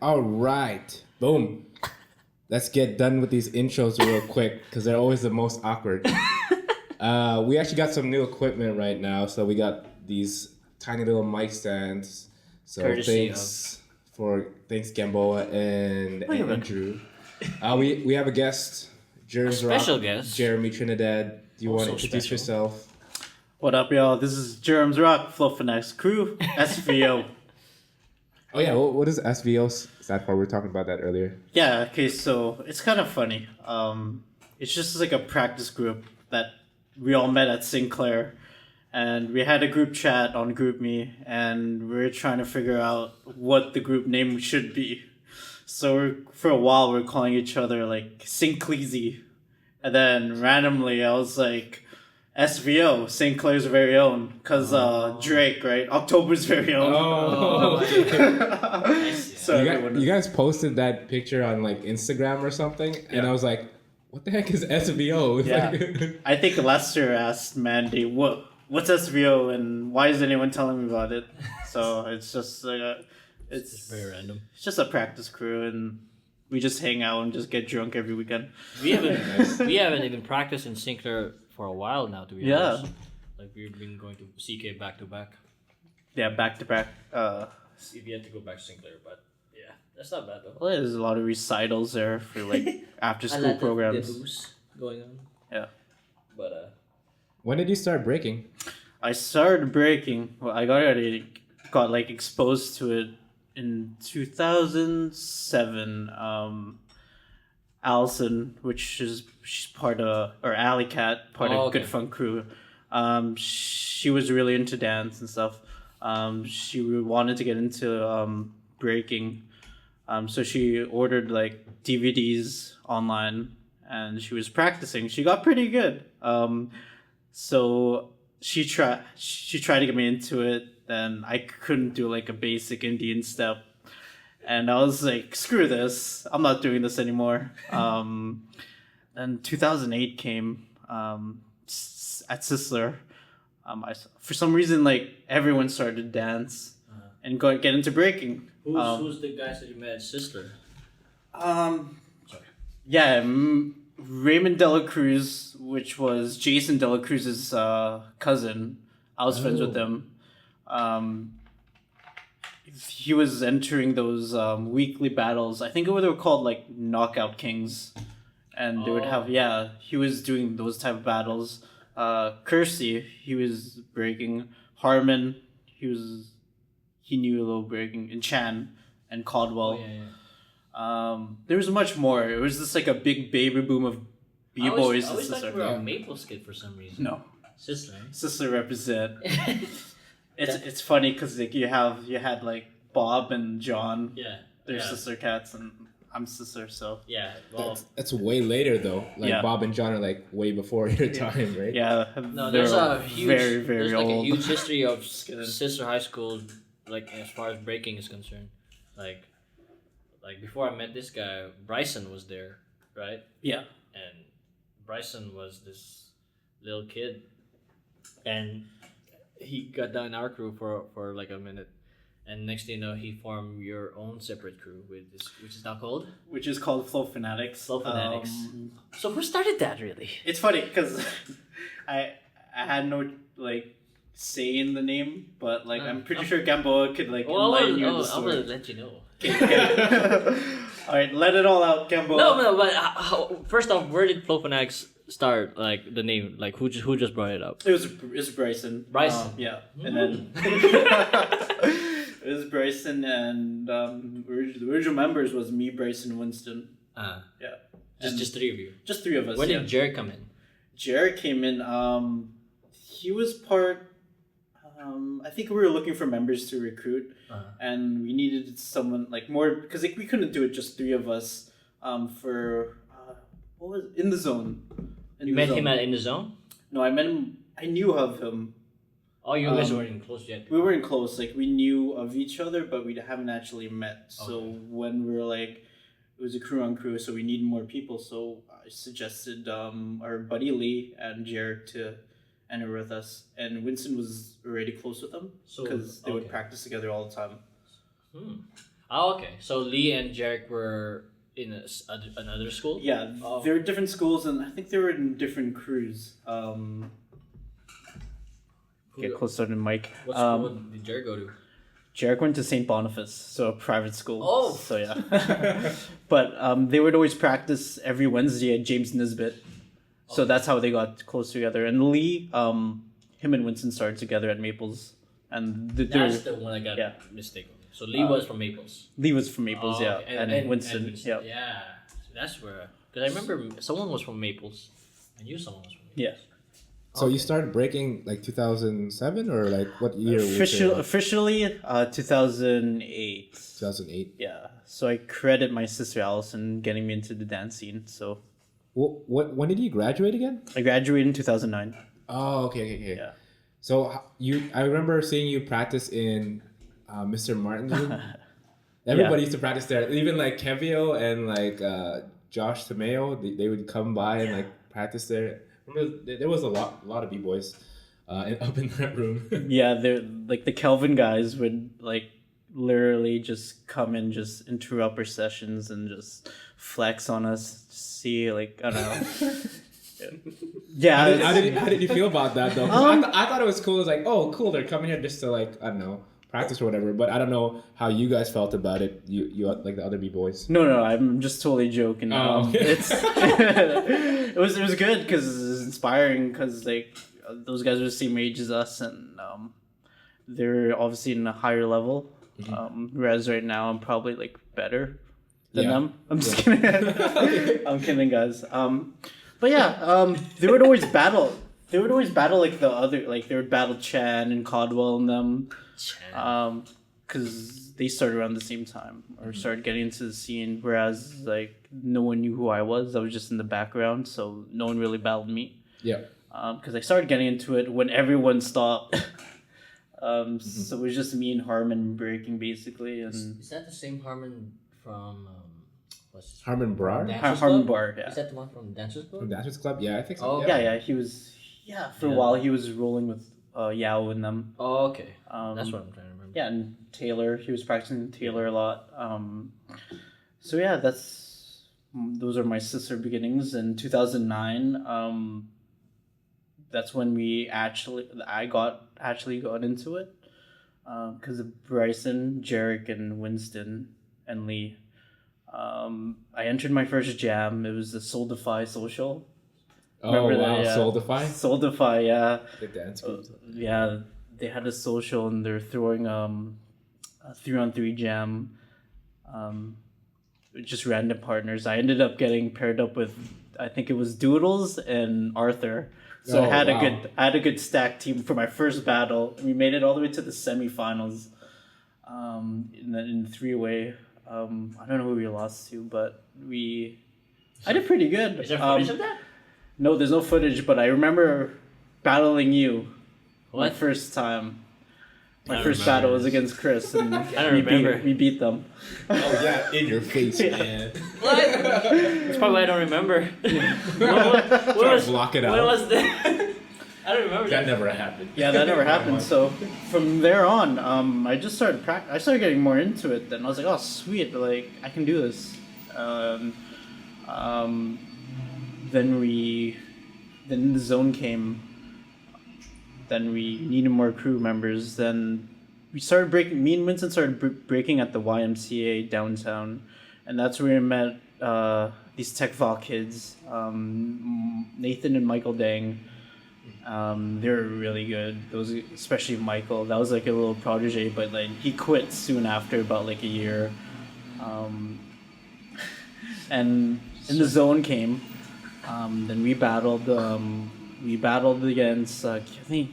All right. Boom. Let's get done with these intros real quick because they're always the most awkward. We actually got some new equipment right now. So we got these tiny little mic stands. So thanks Gamboa and Andrew. We have a guest, Special guest, Jeremy Trinidad. Do you want to introduce yourself? What up, y'all? This is Jermzrok Fluffinax Crew, SVO. Oh yeah, what is SVO stand for? We were talking about that earlier. Yeah, okay, so it's kind of funny. It's just like a practice group that we all met at Sinclair, and we had a group chat on GroupMe, and we were trying to figure out what the group name should be. So for a while, we were calling each other like Sincleasy, and then randomly I was like, SVO, St. Clair's very own, because Drake, right? October's very own. Oh. So you guys posted that picture on like Instagram or something, and I was like, what the heck is SVO? Yeah. I think Lester asked Mandy, what's SVO and why is anyone telling me about it? So it's just like it's just very random. It's just a practice crew, and we just hang out and just get drunk every weekend. We haven't even practiced in Sinclair for a while now, to be honest. Like we've been going to CK back to back. Yeah, back to back. If you had to go back to Sinclair, but yeah, that's not bad though. Well, there's a lot of recitals there for like after school programs. The boost going on. Yeah. But when did you start breaking? I started breaking. Well, I got like exposed to it in 2007. Allison, she's part of, or Alley Cat, part of Good Fun Crew. She was really into dance and stuff. She wanted to get into breaking. So she ordered like DVDs online and she was practicing. She got pretty good. So she tried to get me into it. Then I couldn't do like a basic Indian step. And I was like, screw this. I'm not doing this anymore. Then 2008 came at Sisler. For some reason, like, everyone started to dance and get into breaking. who's the guys that you met at Sisler? Sorry. Yeah, Raymond Dela Cruz, which was Jason Dela Cruz's cousin. I was friends with him. He was entering those weekly battles. I think they were called like Knockout Kings, and they would have he was doing those type of battles. Kersey, he was breaking. Harmon, he knew a little breaking. And Chan and Caldwell. There was much more. It was just like a big baby boom of B-boys. I always thought you were a Maple Skid for some reason. No, Sisler represent. It's funny because like you had like Bob and John. Yeah. They're sister cats and I'm sister, so. Yeah. Well, that's way later though. Like Bob and John are like way before your time, right? Yeah. No, there's a huge, very, very there's old. like a huge history of sister high schools, like as far as breaking is concerned. Like before I met this guy, Bryson was there, right? Yeah. And Bryson was this little kid, and he got down in our crew for like a minute, and next thing you know, he formed your own separate crew which is now called Flow Fanatics. So who started that really? It's funny because I had no like say in the name, but like I'm pretty sure Gamboa could like enlighten you in the story. I'm gonna let you know. All right, let it all out, Gamboa. No, but first off, where did Flow Fanatics start? Like the name, like who just brought it up? It was Bryson. Yeah, and then it was Bryson, and the original members was me, Bryson, Winston. Yeah, just three of you. Just three of us. When did Jared come in? Jared came in. He was part. I think we were looking for members to recruit, and we needed someone like more because like we couldn't do it just three of us. For what was In the Zone. You met him In the Zone? No, I met him. I knew of him. Oh, you guys weren't close yet. We weren't close. Like we knew of each other, but we haven't actually met. So when we were like, it was a crew on crew, so we needed more people. So I suggested our buddy Lee and Jared to enter with us, and Winston was already close with them because they would practice together all the time. Oh, okay. So Lee and Jarek were in another school? Yeah, Oh. they were different schools, and I think they were in different crews. Get closer to the mic. What school did Jarek go to? Jarek went to St. Boniface, so a private school. Oh. So yeah. But they would always practice every Wednesday at James Nisbet. So that's how they got close together. And Lee, him and Winston started together at Maples. And That's the one I got mistaken. So Lee was from Maples. Lee was from Maples, yeah. Okay. And Winston, yeah. Yeah. So that's where... Because I remember someone was from Maples. I knew someone was from Maples. Yeah. So you started breaking like 2007 or like what year? Officially, 2008. 2008. Yeah. So I credit my sister Allison getting me into the dance scene. So When did you graduate again? I graduated in 2009. Oh, okay. Yeah. So I remember seeing you practice in Mr. Martin's room. Everybody used to practice there. Even like Kevio and like Josh Tomeo, they would come by and like practice there. Remember, there was a lot of b-boys up in that room. Yeah, they're like the Kelvin guys would like literally just come and just interrupt our sessions and just flex on us. Just see, like, I don't know. Yeah. How did you feel about that though? 'Cause I thought it was cool. It's like, oh, cool, they're coming here just to like, I don't know, practice or whatever. But I don't know how you guys felt about it. You like the other b-boys. No, I'm just totally joking. Oh. It's it was good because it was inspiring because like those guys are the same age as us and they're obviously in a higher level. Whereas right now I'm probably like better than them. I'm just kidding. I'm kidding, guys. But yeah, they would always battle. They would always battle like the other, like they would battle Chan and Caldwell and them, because they started around the same time or started getting into the scene. Whereas like no one knew who I was. I was just in the background, so no one really battled me. Yeah. Because I started getting into it when everyone stopped. So it was just me and Harmon breaking basically, and Is that the same Harmon from... what's his Harmon Brar? Dancers Harmon Club? Bar, yeah. Is that the one from Dancers Club? From Dancers Club? Yeah, I think so. Oh, Yeah, he was. Yeah, for a while he was rolling with Yao and them. Oh, okay. That's what I'm trying to remember. Yeah, and Taylor, he was practicing Taylor a lot. So yeah, those are my sister beginnings. In 2009, that's when I got into it, because of Bryson, Jarek, and Winston and Lee. I entered my first jam. It was the Soul-Defy social. Oh, Remember wow. that? Yeah. Soul-Defy? Soul-Defy, yeah. The dance group. Yeah, they had a social and they're throwing a 3-on-3 jam. Just random partners. I ended up getting paired up with, I think it was Doodles and Arthur. So I had a good stack team for my first battle. We made it all the way to the semifinals. In the 3-way. I don't know who we lost to, but I did pretty good. Is there footage of that? No, there's no footage, but I remember battling you. What? My first time. My I first remember battle was this. against Chris, and don't remember. we beat them. Oh, yeah, in your face, man. What? That's probably why I don't remember. what was, block it When out. was that? I don't remember That never happened. Yeah, that never happened. So from there on, I just started I started getting more into it. Then I was like, oh sweet, like I can do this. Then the zone came. Then we needed more crew members. Then we started breaking. Me and Vincent started breaking at the YMCA downtown, and that's where we met these Tech Vol kids, Nathan and Michael Dang. They're really good. Those, especially Michael. That was like a little protege, but like he quit soon after, about like a year. And then the zone came. Then we battled. We battled against. I think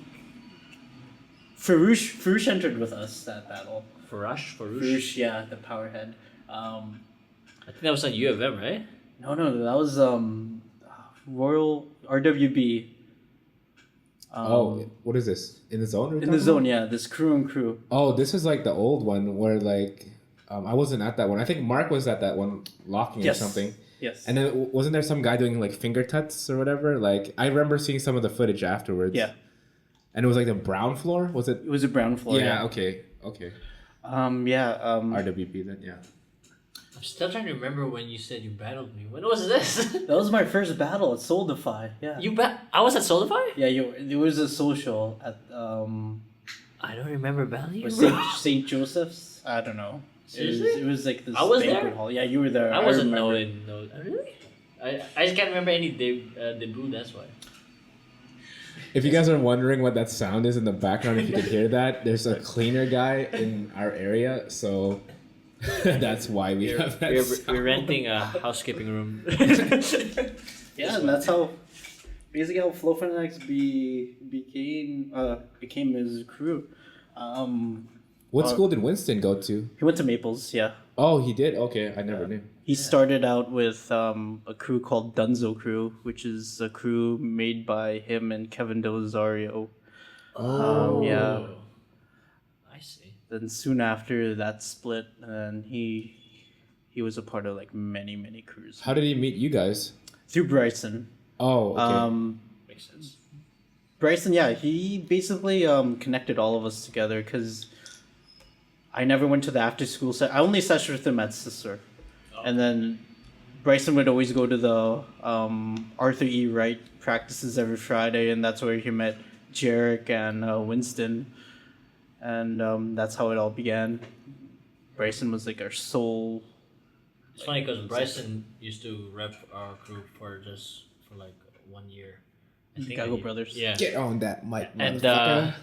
Farouche entered with us that battle. Farouche, yeah, the powerhead. I think that was on U of M, right? No, that was Royal RWB. What is this? In the zone? In the zone, yeah. This crew and crew. Oh, this is like the old one where like I wasn't at that one. I think Mark was at that one locking or something. Yes. And then wasn't there some guy doing like finger tuts or whatever? Like I remember seeing some of the footage afterwards. Yeah. And it was like the brown floor, was it? It was a brown floor. Yeah. Okay. RWP then, yeah. I'm still trying to remember when you said you battled me. When was this? That was my first battle at Soldify. Yeah. I was at Soldify? Yeah, it was a social at I don't remember battling you. St. Joseph's. I don't know. Seriously? It was like this I was banquet there? hall. Yeah, you were there. I wasn't remember. knowing. No, really? I just can't remember any debut. That's why. If you guys are wondering what that sound is in the background, if you could hear that, there's a cleaner guy in our area, so that's why we have that sound. We're renting a housekeeping room. Yeah, and that's how basically how Flow Fanatics became his crew. What school did Winston go to? He went to Maples. Yeah. Oh, he did? Okay, I never knew. He started out with a crew called Dunzo Crew, which is a crew made by him and Kevin Delazario. Yeah. I see. Then soon after that split, and he was a part of like many crews. How did he meet you guys? Through Bryson. Oh, okay. Makes sense. Bryson, yeah, he basically connected all of us together because I never went to the after school set. I only sessioned with him at Sister. And then Bryson would always go to the Arthur E. Wright practices every Friday, and that's where he met Jarek and Winston. And that's how it all began. Bryson was like our sole. It's funny because Bryson used to rep our crew for like 1 year. I think Gago Brothers. Yeah. Get on that mic, And motherfucker.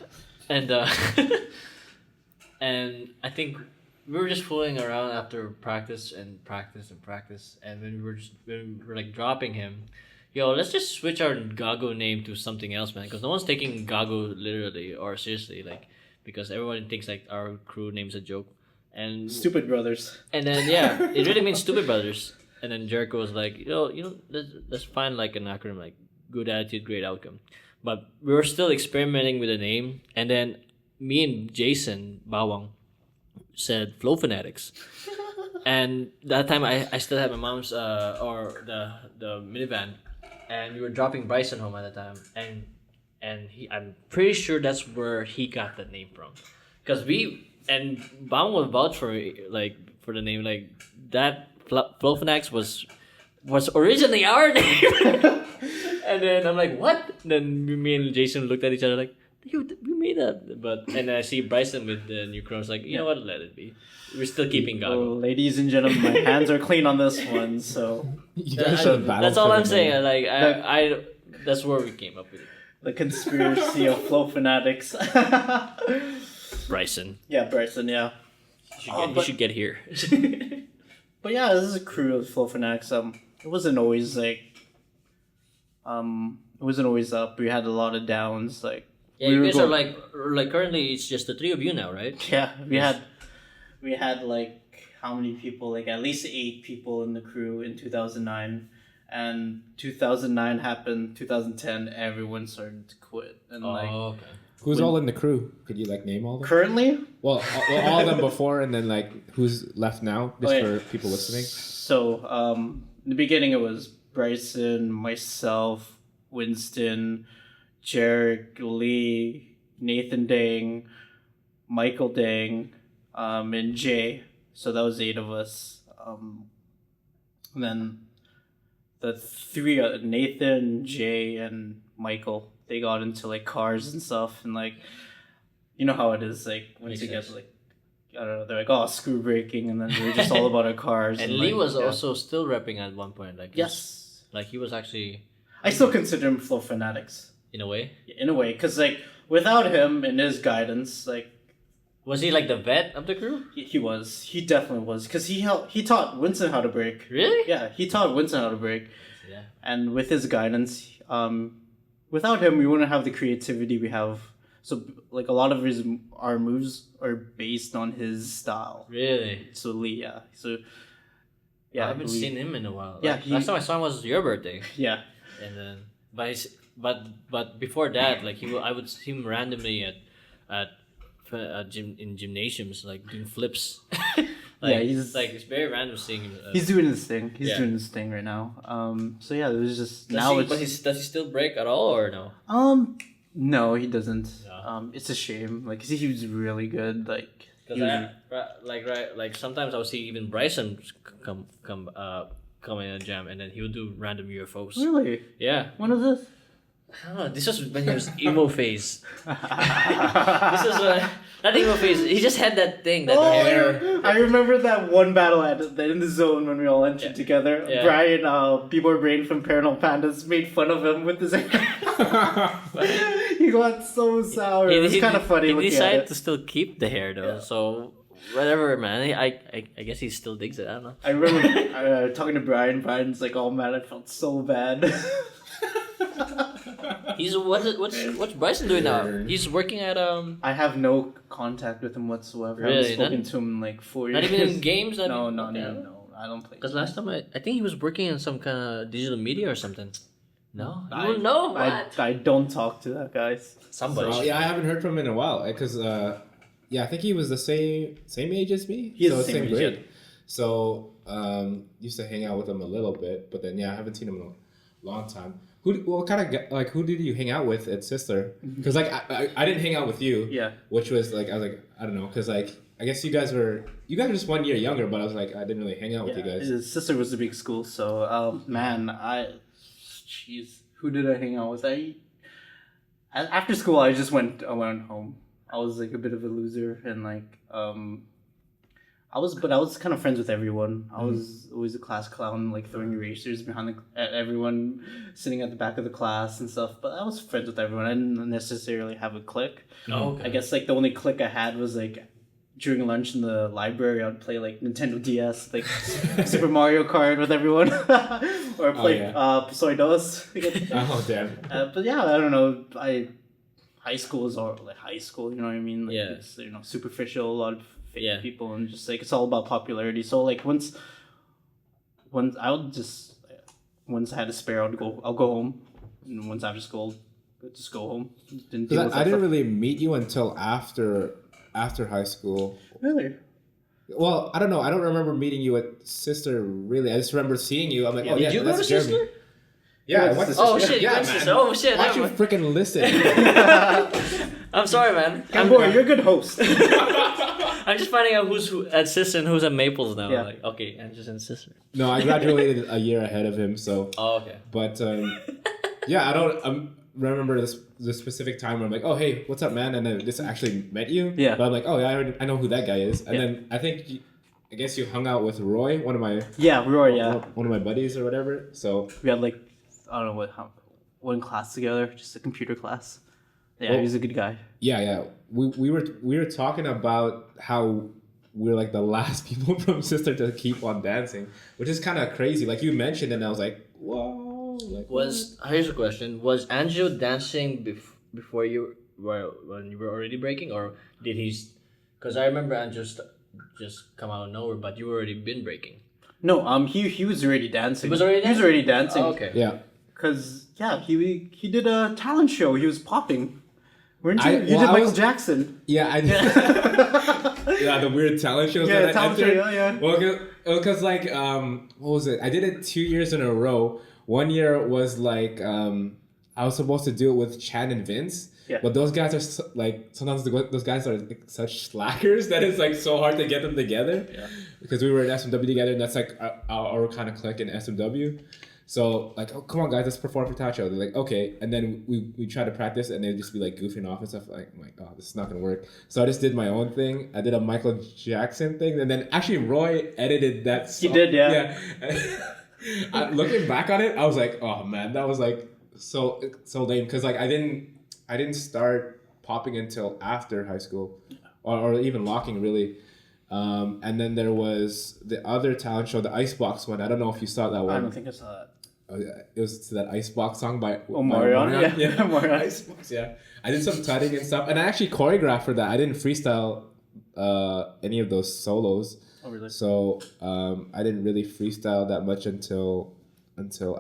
and I think we were just fooling around after practice, and when we were like dropping him, yo, let's just switch our Gago name to something else, man, because no one's taking Gago literally or seriously, like, because everyone thinks like our crew name's a joke. And Stupid Brothers. And then yeah, it really means Stupid Brothers. And then Jericho was like, let's find like an acronym like good attitude, great outcome. But we were still experimenting with the name, and then me and Jason Bawang said Flow Fanatics. And that time I still had my mom's or the minivan, and we were dropping Bryson home at the time, and I'm pretty sure that's where he got the name from, because Bawang will vouch for the name, like that Flow Fanatics was originally our name. And then I'm like, what? Then me and Jason looked at each other like, we made that. And I see Bryson with the new crew. I was like, you know what? Let it be. We're still keeping Gago. Well, ladies and gentlemen, my hands are clean on this one. So You guys should have battled That's all for I'm the saying. name. Like I that's where we came up with it. the conspiracy of Flow Fanatics. Bryson. Yeah, Bryson. Yeah. You should get here. But yeah, this is a crew of Flow Fanatics. It wasn't always like, it wasn't always up. We had a lot of downs. Like, Yeah, you guys are like currently it's just the three of you now, right? yeah, we had like how many people? Like at least 8 people in the crew in 2009, and 2009 happened. 2010, everyone started to quit, and Okay. Who's all in the crew? Could you like name all of them? currently. Well, all of them before, and then like who's left now, just Okay. for people listening. So, in the beginning, it was Bryson, myself, Winston, Jarek, Lee, Nathan Dang, Michael Dang, and Jay. So that was 8 of us. And then the 3, Nathan, Jay, and Michael, they got into like cars and stuff, and like, you know how it is, like once Makes you get sense. like, I don't know, they're like, oh, screw breaking, and then we're just all about our cars. And like, Lee was yeah. also still rapping at one point, like Yes. like he was actually I still consider him Flow Fanatics in a way. in a way, because like without him and his guidance, like Was he like the vet of the crew? he definitely was, because he taught Winston how to break. Really? Yeah, he taught Winston how to break, Yeah. and with his guidance, without him, we wouldn't have the creativity we have. So like a lot of our moves are based on his style. Really? So Lee, yeah. So I yeah, haven't Lee- seen him in a while. Yeah, Like, last time I saw him was your birthday, Yeah, and then but before that, like I would see him randomly at gymnasiums, like doing flips. Like, Yeah, he's- like it's very random seeing him. he's doing his thing. He's Yeah. doing his thing right now. So yeah, it was just Does he still break at all or no? No, he doesn't. Yeah. It's a shame. Like, 'cause he was really good. Like, Because like sometimes I'll see even Bryson come in a jam, and then he would do random UFOs. Really? Yeah. When was this? I don't know. This was when he was emo phase. This was not emo phase. He just had that thing, that hair. I remember that one battle in the zone when we all entered together. Yeah. Brian, Bboy Brain from Paranormal Pandas, made fun of him with his hair. He got so sour. It was kind of funny. He decided to still keep the hair though. Yeah. So whatever, man. I guess he still digs it. I don't know. I remember talking to Brian. Brian's like, "Oh man, I felt so bad." He's what's Bryson doing now? He's working at I have no contact with him whatsoever. Really? I haven't spoken to him in like 4 years. Not even in games. No, I don't play. Because last time I think he was working in some kind of digital media or something. No, I don't know. What? I don't talk to that guy. Somebody. So, yeah, I haven't heard from him in a while because I think he was the same age as me. He's so the same grade. age. So used to hang out with him a little bit, but then I haven't seen him in a long time. Who did you hang out with at Sister? Because I didn't hang out with you. Yeah. Which was I was I don't know, because I guess you guys were just 1 year younger, but I was I didn't really hang out with you guys. His sister was a big school, so who did I hang out with? After school I went home. I was a bit of a loser and I was kind of friends with everyone. I was always a class clown, throwing erasers at everyone, sitting at the back of the class and stuff. But I was friends with everyone. I didn't necessarily have a clique. Oh, okay. I guess the only clique I had was during lunch in the library, I would play Nintendo DS, Super Mario Kart with everyone, or play Psoidos. Oh damn! But yeah, I don't know. High school is all high school. You know what I mean? It's superficial. A lot of fake people, and just it's all about popularity. So once I had a spare, I'll go home, and once after school, just go home. I didn't really meet you until after high school. Really? Well, I don't know. I don't remember meeting you at Sister. Really, I just remember seeing you. I'm like, did you go to Jeremy. Sister? Yeah, I went to Sister. Oh shit! Yeah, man. man. Oh shit! Why don't you freaking listen? I'm sorry, man. Boy, you're a good host. I'm just finding out who's at Sister and who's at Maples now. Yeah. Okay, I'm just in Sister. No, I graduated a year ahead of him, so. Oh, okay. But I don't remember the specific time where I'm like, oh hey, what's up, man? And then this actually met you. Yeah. But I'm like, oh yeah, I know who that guy is. And then I guess you hung out with Roy, one of my one of my buddies or whatever. So we had I don't know one class together, just a computer class. Yeah, he was a good guy. Yeah. We were talking about how we're the last people from Sister to keep on dancing, which is kind of crazy. You mentioned, and I was like, whoa. Here's a question: was Anjo dancing before you when you were already breaking, or did he? Because I remember Anjo just come out of nowhere, but you already been breaking. No, he was already dancing. He was already dancing. Oh, okay. Yeah. Because he did a talent show. He was popping. Weren't you? You did Michael Jackson. Yeah, I did. Yeah, the weird talent shows that I entered. Yeah. Well, because what was it? I did it 2 years in a row. 1 year was I was supposed to do it with Chan and Vince. Yeah. But those guys are sometimes those guys are such slackers that it's so hard to get them together. Yeah. Because we were in SMW together, and that's our kind of clique in SMW. So oh, come on guys, let's perform for Tacho. They're like, okay, and then we try to practice, and they'd just be goofing off and stuff. I'm like, oh, this is not gonna work. So I just did my own thing. I did a Michael Jackson thing, and then actually Roy edited that song. He did, yeah. Looking back on it, I was like, oh man, that was so lame because I didn't start popping until after high school, or even locking really. And then there was the other talent show, the Icebox one. I don't know if you saw that one. I don't think I saw that. It was to that Icebox song by Marion. Yeah, Marion. Icebox, yeah. I did some tutting and stuff, and I actually choreographed for that. I didn't freestyle any of those solos. Oh, really? So I didn't really freestyle that much until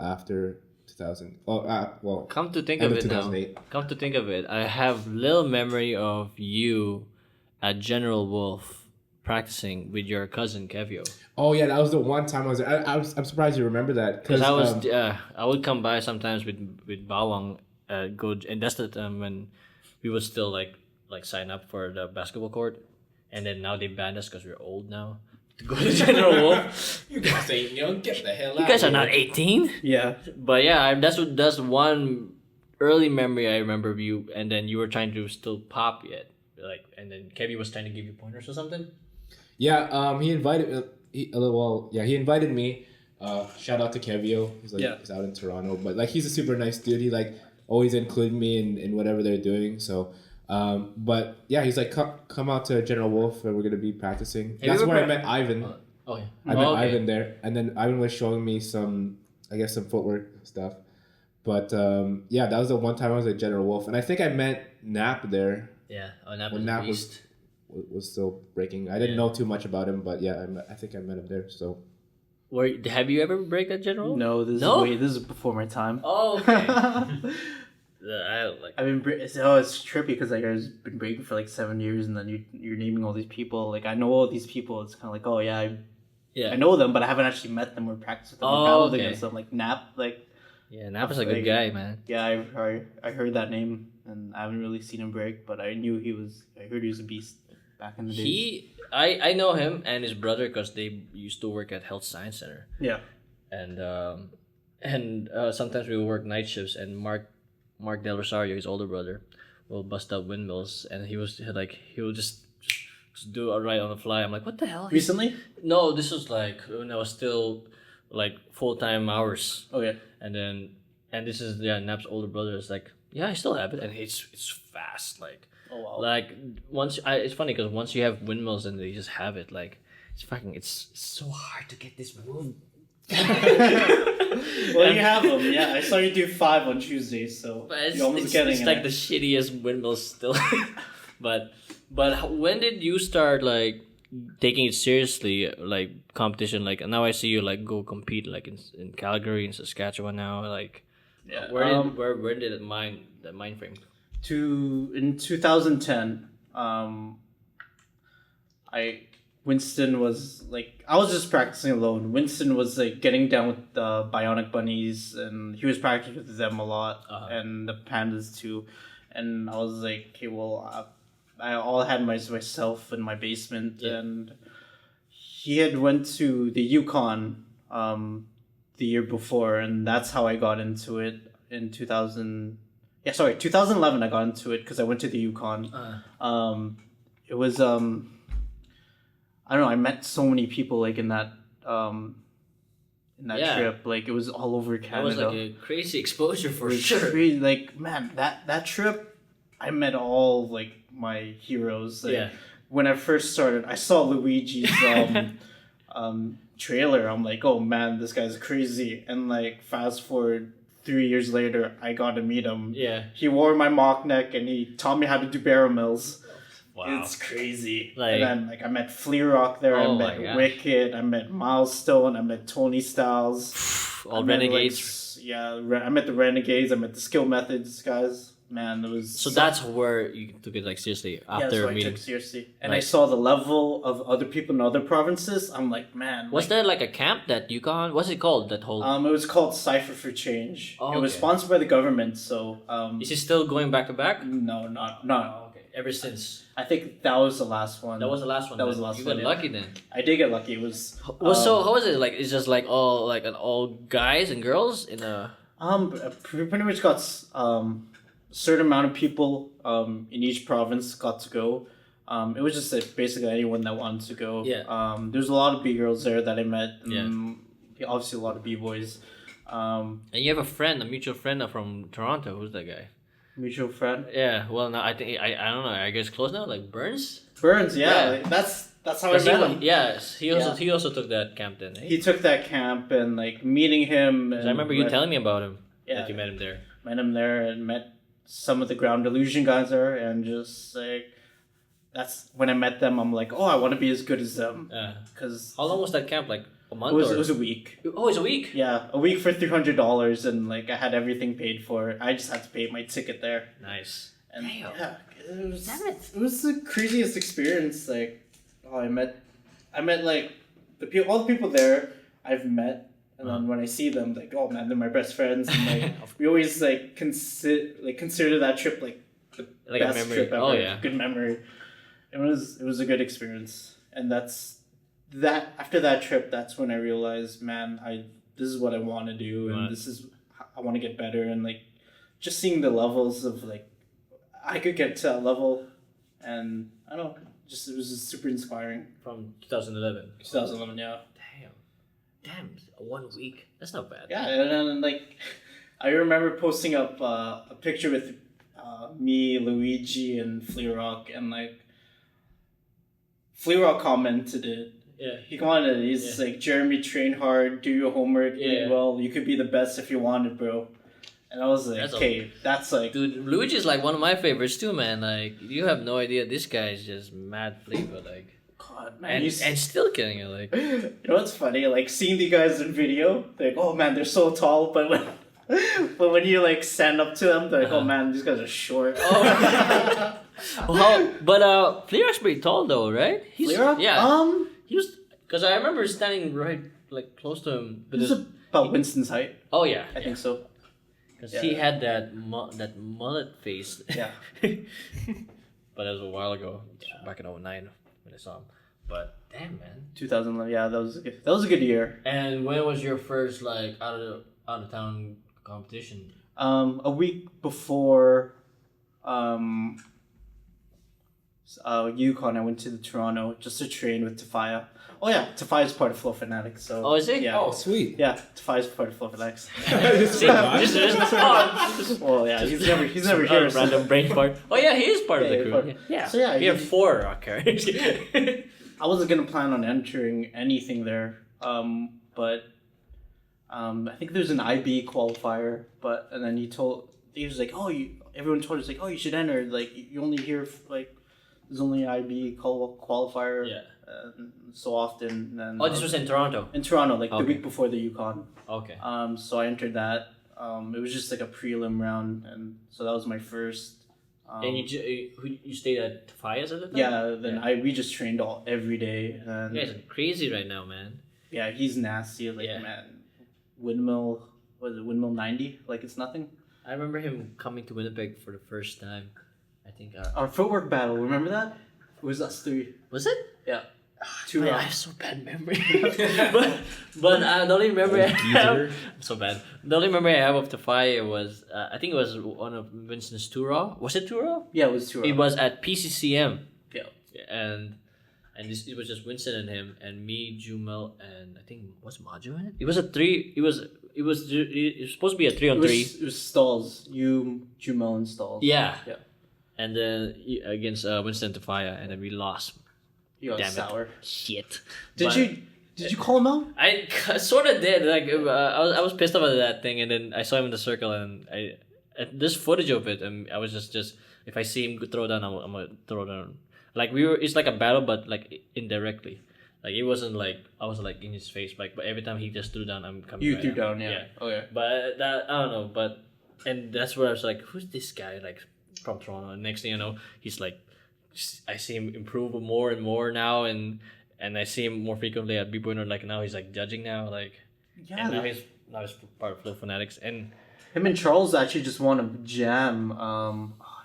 after 2000. Well, come to think of it now. Come to think of it, I have little memory of you at General Wolf practicing with your cousin Kevio. Oh yeah, that was the one time I was there. I'm surprised you remember that because I would come by sometimes with Bboying, and that's the time when we would still like sign up for the basketball court, and then now they banned us because we're old now to go to General Wolf. You guys ain't young. Get the hell out. You guys are of not here. 18. Yeah. But yeah, that's one early memory I remember of you, and then you were trying to still pop yet, like, and then Kevin was trying to give you pointers or something. Yeah. He invited. He invited me. Shout out to Kevio. He's he's out in Toronto, but like he's a super nice dude. He like always include me in whatever they're doing. So, but yeah, he's like come out to General Wolf and we're gonna be practicing. That's where I met Ivan. Okay. I met Ivan there, and then Ivan was showing me some footwork stuff. But yeah, that was the one time I was at General Wolf, and I think I met Nap there. Yeah, Nap when Nap was still breaking. I didn't know too much about him, but yeah, I think I met him there. So, have you ever break at General? No, this is before my time. Oh, okay. I've been it's trippy because like I've been breaking for like 7 years, and then you're naming all these people. Like I know all these people. It's kind of like, oh yeah, I know them, but I haven't actually met them or practiced with them or battled against them. Like Nap, like. Yeah, Nap is a good guy, man. Yeah, I heard that name, and I haven't really seen him break, but I heard he was a beast back in the days. I know him and his brother because they used to work at Health Science Center. Yeah. And sometimes we would work night shifts, and Mark Del Rosario, his older brother, will bust up windmills, and he would just do a ride on the fly. I'm like, what the hell? Recently? No, this was like when I was still like full-time hours. Oh yeah. And this is Nap's older brother is like, yeah, I still have it, and it's fast. Like, oh wow. Like it's funny because once you have windmills and they just have it, like it's so hard to get this move. Well, you have them. Yeah, I saw you do 5 on Tuesday, so you're almost getting it. It's like the shittiest windmills still. but when did you start like taking it seriously, like competition? Like now I see you like go compete like in Calgary and Saskatchewan now. Like, yeah. Where did it mind frame? In 2010, Winston was like, I was just practicing alone. Winston was like getting down with the Bionic Bunnies, and he was practicing with them a lot, and the Pandas too. And I was like, okay, well, I all had myself in my basement, and he had went to the Yukon the year before, and that's how I got into it in 2011 I got into it because I went to the Yukon. It was I don't know, I met so many people like in that trip. Like it was all over Canada. That was like a crazy exposure for sure. Crazy. Like man, that trip I met all like my heroes. Like, when I first started, I saw Luigi's trailer. I'm like, oh man, this guy's crazy. And like fast forward 3 years later, I got to meet him. Yeah. He wore my mock neck and he taught me how to do barrel mills. Wow. It's crazy. Like, and then like I met Flea Rock there. Oh I met Wicked. I met Milestone. I met Tony Styles. All Renegades. I met the Renegades. I met the Skill Methods guys. Man, it was so that's where you took it like seriously after I meeting. took it seriously, and I saw the level of other people in other provinces. I'm like, man. Was there like a camp that Yukon? What's it called? That whole. It was called Cypher for Change. Oh, it was sponsored by the government. So. Is it still going back to back? No, not. Oh, okay. Ever since. I think that was the last one. That was the last one. You got lucky then. I did get lucky. It was. So how was it? Like it's just like all guys and girls in a. Pretty much got certain amount of people in each province got to go. It was just basically anyone that wanted to go. Yeah. There's a lot of B girls there that I met. Obviously a lot of B boys. And you have a mutual friend from Toronto. Who's that guy? Mutual friend. Yeah. Well, no, I think I don't know. I guess close now. Like Burns. Burns, yeah. That's how I met him. Yes, he also took that camp then. Eh? He took that camp and like meeting him. And I remember you telling me about him. Yeah. That you met him there. Met him there and met some of the Ground Illusion guys there, and just like that's when I met them. I'm like, oh, I want to be as good as them. Yeah. Because how long was that camp? Like a month? It was a week. Oh, it's a week. Yeah, a week for $300, and like I had everything paid for. I just had to pay my ticket there. Nice. And damn. Yeah, it was the craziest experience. Like, I met like all the people there I've met. And then when I see them, like, oh man, they're my best friends. And like, we always consider that trip like the best a memory. trip ever. Oh yeah, good memory. it was a good experience, and after that trip, that's when I realized, man, this is what I want to do, and this is I want to get better, and like just seeing the levels of like I could get to that level, and I don't know, it was just super inspiring. From 2011. 2011, yeah. Damn, 1 week. That's not bad. Yeah, and then like I remember posting up a picture with me, Luigi, and Flearock, and like Flearock commented it. Yeah. He commented, he's like, Jeremy, train hard, do your homework, eat well, you could be the best if you wanted, bro. And I was like, that's like... Dude, Luigi's like one of my favorites too, man. Like, you have no idea, this guy is just mad flavor, like... God, man. And still killing it, like... You know what's funny? Like, seeing the guys in video, they're like, oh man, they're so tall, but when you like stand up to them, they're like, oh man, these guys are short. Oh. But Flearock's pretty tall though, right? Flearock? Yeah. He was... Because I remember standing right, like, close to him. He was about Winston's height. Oh yeah. I think so. Because he had that mullet face. Yeah. But it was a while ago, back in 2009 when I saw him. But damn, man. 2011, yeah, that was a good year. And when was your first like out of town competition? A week before Yukon, I went to Toronto just to train with Tafaya. Oh yeah, Tafaya's part of Flow Fanatics. So oh, is he? Yeah. Oh, sweet. Yeah, Tafaya's part of Flow Fanatics. Well, yeah, he's never here. Random brain part. Oh yeah, he is part of the crew. Yeah. So yeah, we have 4 rockers. I wasn't gonna plan on entering anything there, but I think there's an IB qualifier, and then he was like, everyone told us like, oh, you should enter. Like, you only hear like, there's only IB qualifier. Yeah. So often. Then, this was in Toronto. In Toronto, like the week before the Yukon. Okay. So I entered that. It was just like a prelim round, and so that was my first. And you stayed at Tafaya's at the time? Yeah. Then we just trained every day. And you guys are crazy right now, man. Yeah, he's nasty. Like man, windmill 90? Like it's nothing. I remember him coming to Winnipeg for the first time. I think our footwork battle. Remember that? It was us 3. Was it? Yeah. Man, I have so bad memory. but the only memory I have, so bad. The only memory I have of Tafaya was I think it was one of Winston's Touro. Was it Touro? Yeah, it was Touro. It was at PCCM. Yeah. And it was just Winston and him and me, Jumel, and I think was Maju in it. It was a 3. It was supposed to be a 3-on-3. It was Stalls. You, Jumel, and Stalls. Yeah. Yeah. And then against Winston Tafaya, and then we lost. You got sour. Shit. Did you call him out? I sort of did. Like I was pissed about that thing, and then I saw him in the circle, and there's footage of it, and I was just if I see him throw down, I'm gonna throw down. Like it's like a battle, but like indirectly. Like it wasn't like I was like in his face, like but every time he just threw down, I'm coming. You right threw down. down, yeah. Okay. But that I don't know, and that's where I was like, who's this guy like from Toronto? And next thing you know, he's like. I see him improve more and more now, and I see him more frequently at Bboying. Like now he's like judging now, like and now he's part of Flow Fanatics, and him and Charles actually just won a jam. I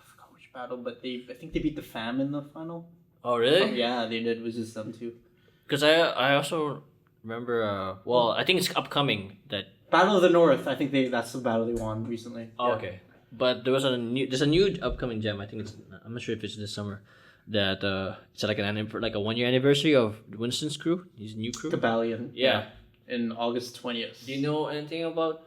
forgot which battle, but I think they beat the Fam in the final. Oh really? Yeah, they did. It was just them too. Because I also remember. Well, I think it's upcoming that Battle of the North. I think that's the battle they won recently. Oh, yeah. Okay. But there's a new upcoming jam. I think I'm not sure if it's this summer. That it's like a 1 year anniversary of Winston's crew, his new crew. Kabbalion. Yeah. In August 20th. Do you know anything about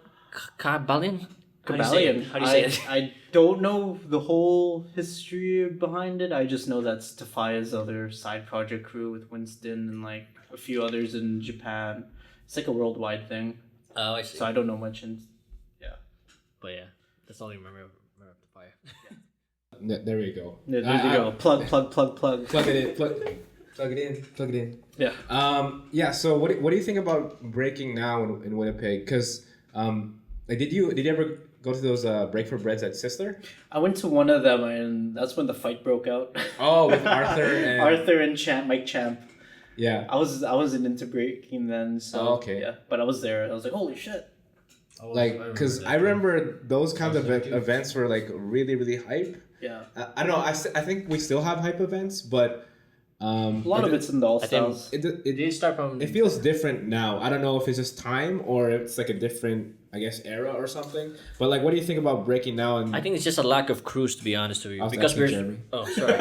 Kabbalion? Kabbalion. How do you say it? I don't know the whole history behind it. I just know that's Tafaya's other side project crew with Winston and like a few others in Japan. It's like a worldwide thing. Oh, I see. So I don't know much. But yeah, that's all I remember of Tafaya. There we go. There you go. Plug. Plug it in. Plug it in. Yeah. Yeah. So what do you think about breaking now in Winnipeg? Because did you ever go to those Break for Breads at Sister? I went to one of them, and that's when the fight broke out. Oh, with Arthur and Mike Champ. Yeah. I wasn't into breaking then. So okay. Yeah, but I was there. I was like, holy shit. Like, because I remember those kinds of events were like really, really hype. Yeah. I don't know. I think we still have hype events, but A lot of it's in the all I think styles. it They start from. it feels different now. I don't know if it's just time or if it's like a different, I guess, era or something. But like, what do you think about breaking now? And I think it's just a lack of crews, to be honest with you, I was because asking we're. Jeremy. Oh, sorry.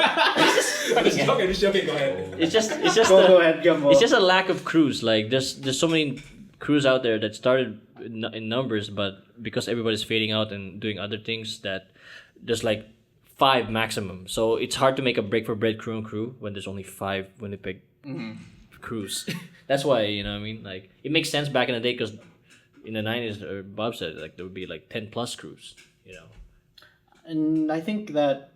I'm just joking. Just joking. Go ahead. It's just Go ahead, Gumbo. it's just a lack of crews. Like there's so many crews out there that started in numbers, but because everybody's fading out and doing other things, that there's like 5 maximum. So it's hard to make a break for bread crew when there's only 5 Winnipeg crews. That's why, you know what I mean. Like it makes sense back in the day because in the 90s, or Bob said, like there would be like 10 plus crews. You know. And I think that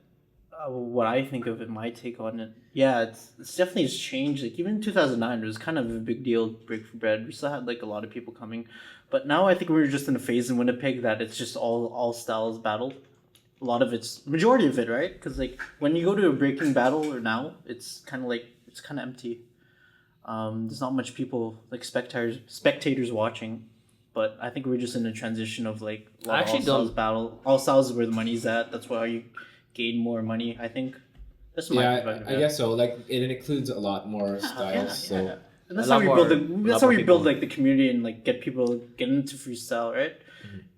what I think of it, my take on it, yeah, it's definitely has changed. Like even in 2009, it was kind of a big deal, break for bread. We still had like a lot of people coming, but now I think we're just in a phase in Winnipeg that it's just all styles battle. A lot of it's majority of it, right? Because like when you go to a breaking battle or now, it's kind of empty. There's not much people like spectators watching. But I think we're just in a transition of like a lot of all styles battle. All styles is where the money's at. That's why you gain more money. I think. That's my perspective. I guess so. Like it includes a lot more styles. So And that's A how lot we more- build. That's a how lot we more build people. like the community and like get people get into freestyle, right?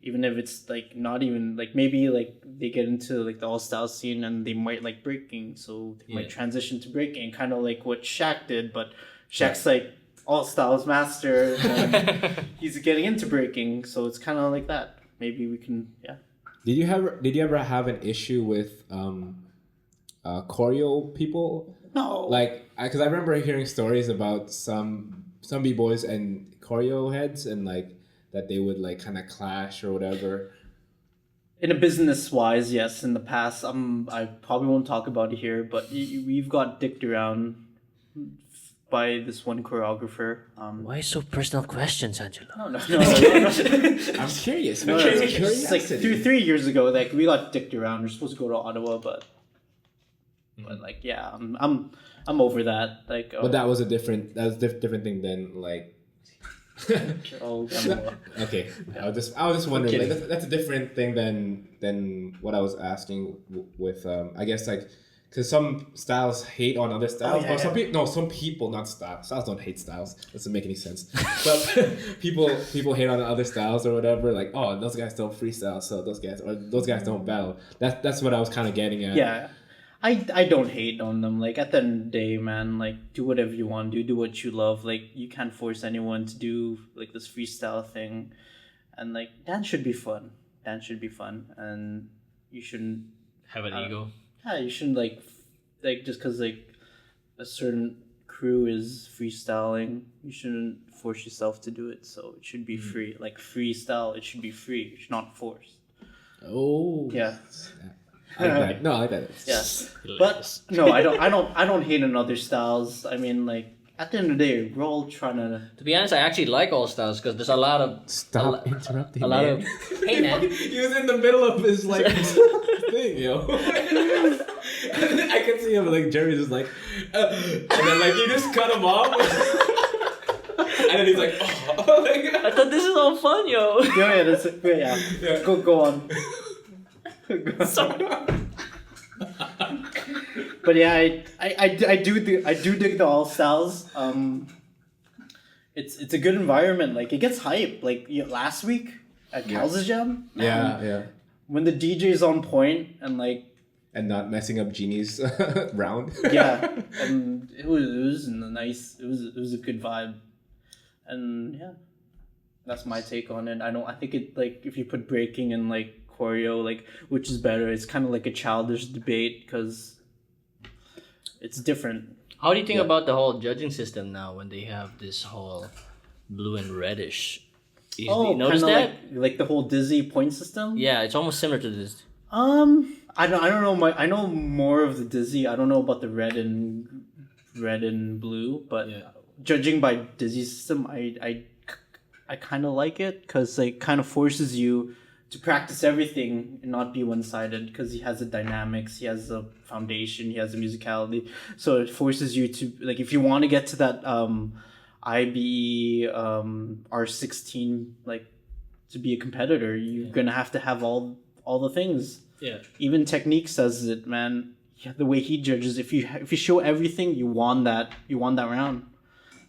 Even if it's like not even like maybe like they get into like the all style scene and they might like breaking, so they might Yeah. transition to breaking, kind of like what Shaq did. But Shaq's like all styles master, and he's getting into breaking, so it's kind of like that. Maybe we can, yeah. Did you ever have an issue with choreo people? No, Like, because I remember hearing stories about some b-boys and choreo heads, and like that they would like kind of clash or whatever. in a business wise, yes. In the past, I probably won't talk about it here, but we've got dicked around by this one choreographer. Why so personal questions, Angelo? No. I'm curious. No, it's like 3 years ago. Like we got dicked around. We're supposed to go to Ottawa, but like yeah, I'm over that. Like But that was a different different thing than like. oh, Okay, I was just wondering. Like, kidding. that's a different thing than what I was asking with I guess like. Because some styles hate on other styles, but some people, not styles. Styles don't hate styles. Doesn't make any sense. But people hate on other styles or whatever. Like, oh, those guys don't freestyle, so those guys don't battle. That's what I was kind of getting at. yeah. I don't hate on them. Like at the end of the day, man, like do whatever you want to do what you love. Like you can't force anyone to do like this freestyle thing, and like dance should be fun. Dance should be fun, and you shouldn't. Have an ego. Yeah, you shouldn't like just because like a certain crew is freestyling, you shouldn't force yourself to do it. So it should be free. Like freestyle, it should be free. It's not forced. Oh. Yeah. I like that. No, I like that. Yes. But no, I don't hate on other styles. I mean, like at the end of the day, we're all trying to. To be honest, I actually like all styles because there's a lot of Stop interrupting. a lot man. of. Hey man, He was in the middle of his like thing, yo. I can see him like Jerry's just like, and then like you just cut him off, and then he's like, oh, like, I thought this is all fun, yo. Yeah, that's it. Yeah. Go on. But yeah, I do dig the all styles. It's a good environment. Like it gets hype. Like last week at Cal's Jam. yeah, When the DJ's on point and like and not messing up Genie's round. yeah, and it was nice. It was a good vibe, and yeah, that's my take on it. I think it like if you put breaking and like choreo, like which is better, it's kind of like a childish debate because it's different. How do you think about the whole judging system now when they have this whole blue and reddish? You notice kinda that? like the whole dizzy point system. Yeah, it's almost similar to this. I don't know. I know more of the dizzy. I don't know about the red and blue, but Yeah. judging by dizzy system, I kind of like it because it kind of forces you to practice everything and not be one-sided because he has the dynamics, he has the foundation, he has the musicality. So it forces you to like if you want to get to that IBE R16 like to be a competitor, you're gonna have to have all the things. Yeah. Even Technique says it, man. Yeah, the way he judges, if you show everything, you won that round.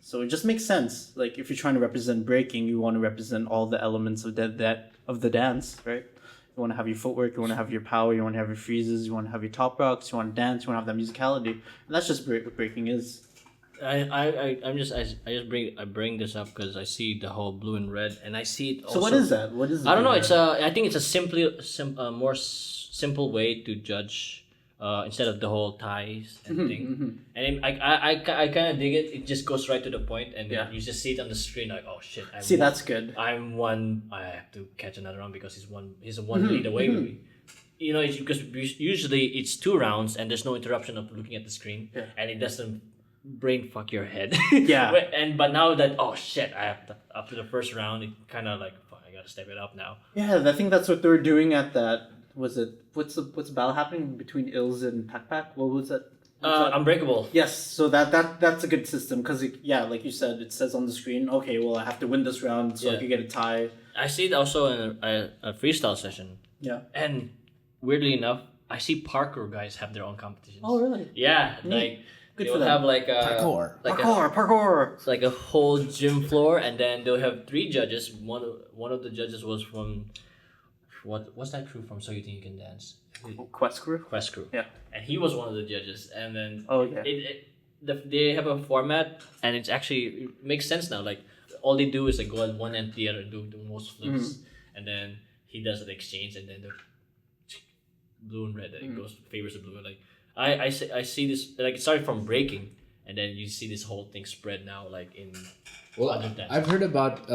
So it just makes sense. Like if you're trying to represent breaking, you want to represent all the elements of the dance, right? You want to have your footwork, you want to have your power, you want to have your freezes, you want to have your top rocks, you want to dance, you want to have that musicality. And that's just what breaking is. I bring this up because I see the whole blue and red, and I see it also. So what is that? What is it? I don't know. I think it's a more simple way to judge. Instead of the whole ties and thing, and I kind of dig it. It just goes right to the point, and you just see it on the screen like, oh shit! That's good. I'm one. I have to catch another round because he's one lead away with me. You know, it's because usually it's 2 rounds and there's no interruption of looking at the screen, and it doesn't brain fuck your head. But now that I have to, after the first round, it kind of like fuck, I gotta step it up now. Yeah, I think that's what they were doing at that. Was it what's the battle happening between Ills and Pac? What was that? Unbreakable. Yes, so that's a good system because like you said, it says on the screen. Okay, well I have to win this round so I can get a tie. I see it also in a freestyle session. Yeah. And weirdly enough, I see parkour guys have their own competitions. Oh really? Yeah, Neat. like Good they'll for them. have like Parkour. It's like a whole gym floor, and then they'll have 3 judges. One of the judges was from. What's that crew from? So You Think You Can Dance? Quest Crew. Quest Crew. Yeah. And he was one of the judges, and then They have a format, and it makes sense now. Like all they do is like go on one end the other and do the most flips, and then he does an exchange, and then the blue and red it goes favors the blue. Like I see this like it started from breaking, and then you see this whole thing spread now like in. Other dances. I've heard about.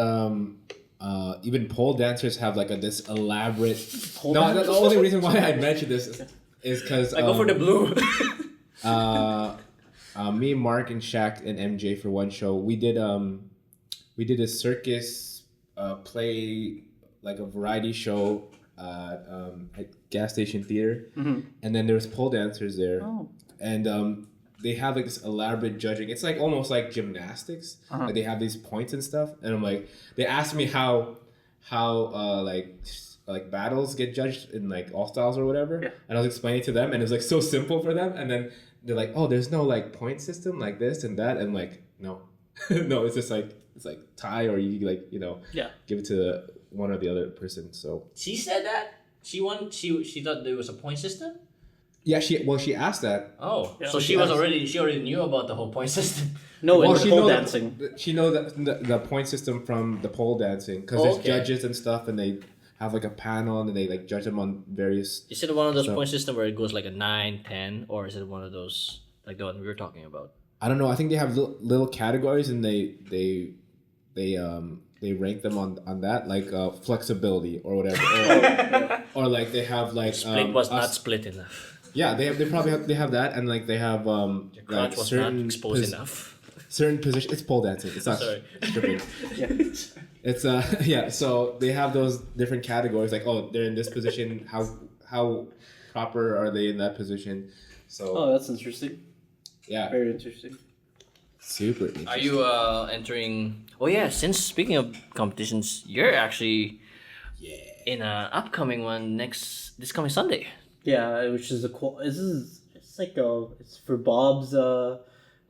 Even pole dancers have like this elaborate. The only reason why I mentioned this is because I go for the blue. Me, Mark, and Shaq and MJ for one show. We did a circus play like a variety show at gas station theater, and then there was pole dancers there, and they have like this elaborate judging. It's like almost like gymnastics. Like they have these points and stuff. And I'm like, they asked me how like battles get judged in like all styles or whatever. Yeah. And I was explaining to them, and it was like so simple for them. And then they're like, oh, there's no like point system like this and that. And like, no, no, it's just like tie, or you like give it to one or the other person. So she said that she thought there was a point system. Yeah, she asked that. Oh, yeah. So she already knew about the whole point system. No, in the pole dancing. She knows the point system from the pole dancing because there's judges and stuff, and they have like a panel and they like judge them on various. Is it one of those point system where it goes like a 9, 10, or is it one of those like the one we were talking about? I don't know. I think they have little categories, and they rank them on that, like flexibility or whatever, or like they have like split was not split enough. Yeah, they probably have that, and like they have your crotch like was not exposed enough. Certain position. It's pole dancing. It's not stripping. It's So they have those different categories. Like, oh, they're in this position. How proper are they in that position? So. Oh, that's interesting. Yeah. Very interesting. Super interesting. Are you entering? Oh yeah. Since speaking of competitions, you're actually in an upcoming one this coming Sunday. Yeah, which is it's for Bob's.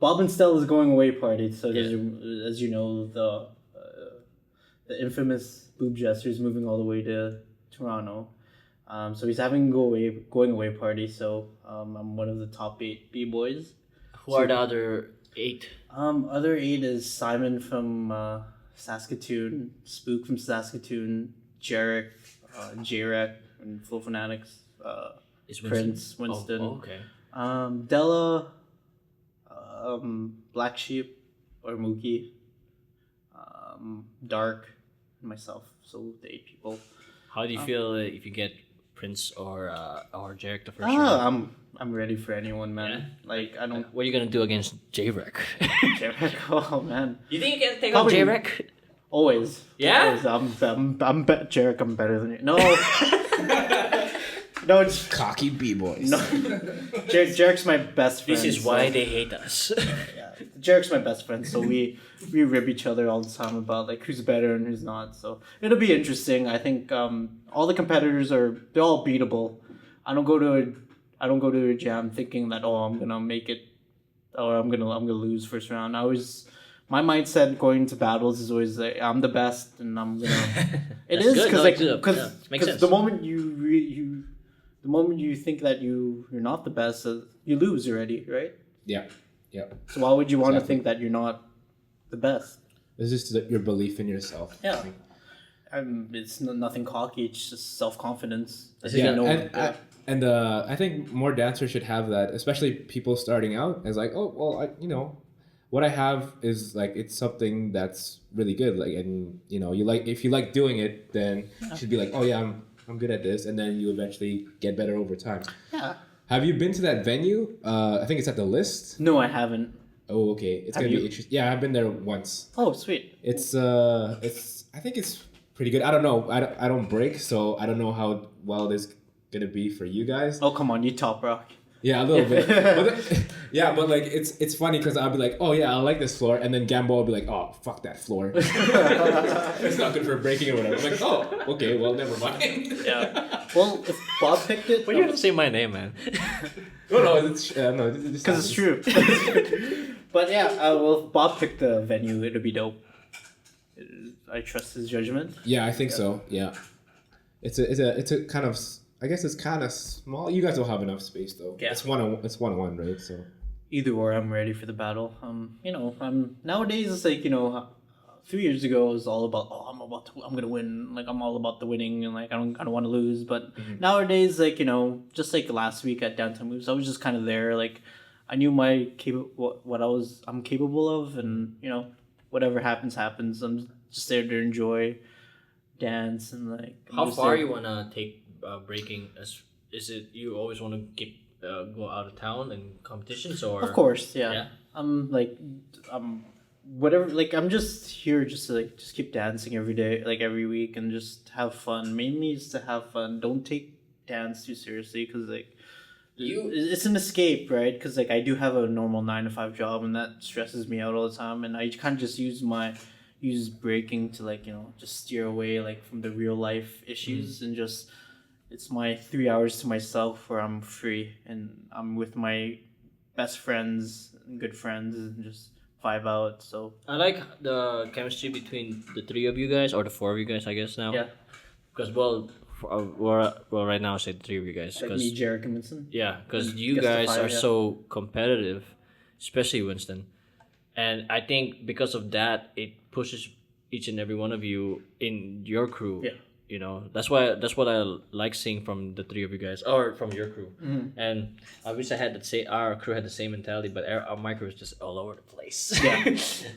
Bob and Stella's going away party. So as you know, the infamous Boob Jester is moving all the way to Toronto. So he's having going away party. So I'm one of the top 8 B-boys. Who are the other 8? Other 8 is Simon from Saskatoon, Spook from Saskatoon, Jarek, J-Rec, and Flow Fanatics. Prince, Winston. Oh, okay. Della, Black Sheep, or Mookie, Dark, and myself. So the 8 people. How do you feel if you get Prince or Jarek the first round? I'm ready for anyone, man. Yeah? Like I don't. What are you gonna do against J-Rec? J-Rec, oh man. You think you can take on J-Rec? Always. Yeah. Always. J-Rec, I'm better than you. No. No, it's cocky B-boys. No, Jarek's my best friend. This is why they hate us. Yeah, Jarek's my best friend, so we rib each other all the time about like who's better and who's not. So it'll be interesting. I think all the competitors they're all beatable. I don't go to a jam thinking that I'm gonna make it or I'm gonna lose first round. My mindset going to battles is always like I'm the best and I'm gonna. It is because the moment the moment you think that you're not the best, you lose already, right? Yeah. So why would you want to think that you're not the best? It's just your belief in yourself. Yeah. It's nothing cocky. It's just self-confidence. And I think more dancers should have that, especially people starting out. It's like, oh well, what I have is like it's something that's really good. Like, and if you like doing it, then you should be like, oh yeah, I'm good at this, and then you eventually get better over time. Yeah. Have you been to that venue? I think it's at the List. No, I haven't. Oh, okay. It's gonna be interesting. Yeah, I've been there once. Oh, sweet. It's I think it's pretty good. I don't know. I don't break, so I don't know how well it is gonna be for you guys. Oh, come on, you top rock. Yeah, a little bit. But like it's funny because I'll be like, oh yeah, I like this floor, and then Gambo will be like, oh fuck that floor. It's not good for breaking or whatever. I'm like, oh okay, well never mind. Yeah. Well, if Bob picked it, but you have to say my name, man. no, because it's true. But yeah, well, if Bob picked the venue, it'll be dope. I trust his judgment. Yeah, I think so. Yeah, it's a kind of. I guess it's kind of small. You guys will have enough space though. Yeah. It's one-on-one, right? So either or, I'm ready for the battle. I'm nowadays it's like 3 years ago it was all about I'm gonna win. Like I'm all about the winning and like I don't want to lose. But nowadays like just like last week at Downtown Moves, I was just kind of there. Like I knew what I'm capable of, and whatever happens. I'm just there to enjoy, dance, and like. How far you wanna take? Breaking, is it you always want to go out of town in competitions or? Of course, yeah. Whatever. Like I'm just here just to just keep dancing every day, like every week, and just have fun. Mainly just to have fun. Don't take dance too seriously because it's an escape, right? Because like I do have a normal 9-to-5 job, and that stresses me out all the time, and I kind of just use breaking to just steer away like from the real life issues and just. It's my 3 hours to myself where I'm free and I'm with my best friends and good friends and just vibe out. So I like the chemistry between the three of you guys or the four of you guys, I guess now. Yeah. Because right now I say the three of you guys. Like me, Jarek, and Winston. Yeah, because you guys are so competitive, especially Winston, and I think because of that it pushes each and every one of you in your crew. Yeah. That's what I like seeing from the three of you guys or from your crew. Mm-hmm. And I wish our crew had the same mentality, but my crew is just all over the place.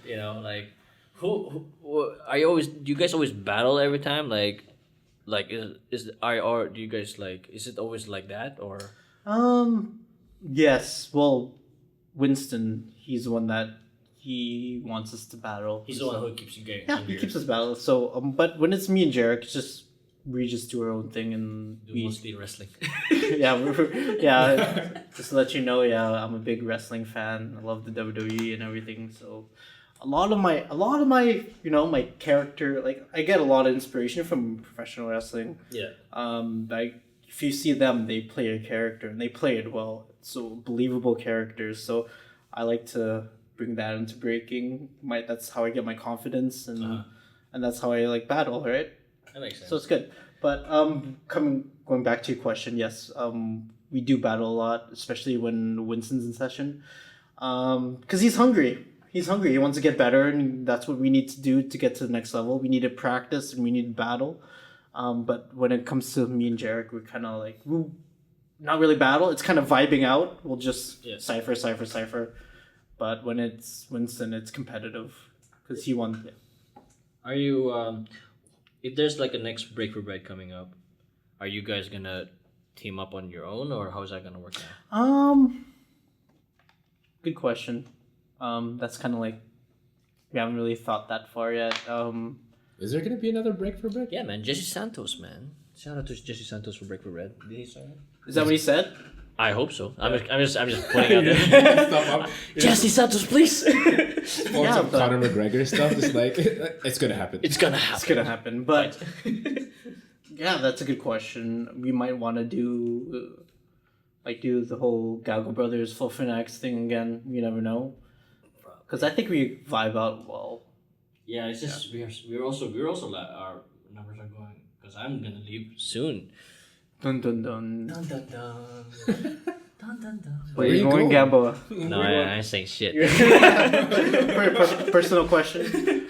Yeah. Like who are you always? Do you guys always battle every time? Like is do you guys like? Is it always like that or? Yes. Well, Winston, he's the one that. He wants us to battle. He's the one who keeps you going. Yeah, he keeps us battle. So, but when it's me and Jarek, we just do our own thing and we mostly wrestling. yeah. Just to let you know, I'm a big wrestling fan. I love the WWE and everything. So, a lot of my my character, like I get a lot of inspiration from professional wrestling. Yeah. If you see them, they play a character and they play it well. So believable characters. So, I like to. Bring that into breaking. That's how I get my confidence and that's how I like battle, right? That makes sense. So it's good. But going back to your question, yes, we do battle a lot, especially when Winston's in session. Because he's hungry. He's hungry. He wants to get better, and that's what we need to do to get to the next level. We need to practice and we need to battle. But when it comes to me and Jarek, we're kind of like not really battle. It's kind of vibing out. We'll just cipher. But when it's Winston, it's competitive because he won. Are you, if there's like a next Break for Bread coming up, are you guys gonna team up on your own or how's that gonna work out? Good question. That's kind of like we haven't really thought that far yet. Is there gonna be another Break for Bread? Yeah, man. Jesse Santos, man. Shout out to Jesse Santos for Break for Bread. Did he say that? Is that what he said? I hope so. I'm just putting out there. Jesse Santos, please. Some Conor McGregor stuff. Just like it's gonna happen. It's gonna happen. But Yeah, that's a good question. We might want to do the whole Gaggle Brothers Full Fanatics thing again. You never know. Because I think we vibe out well. Yeah, it's just we're also our numbers are going because I'm gonna leave soon. Dun dun dun. Dun dun dun. Dun dun dun. Where are you going, Gambo? No, I ain't saying shit. Personal question.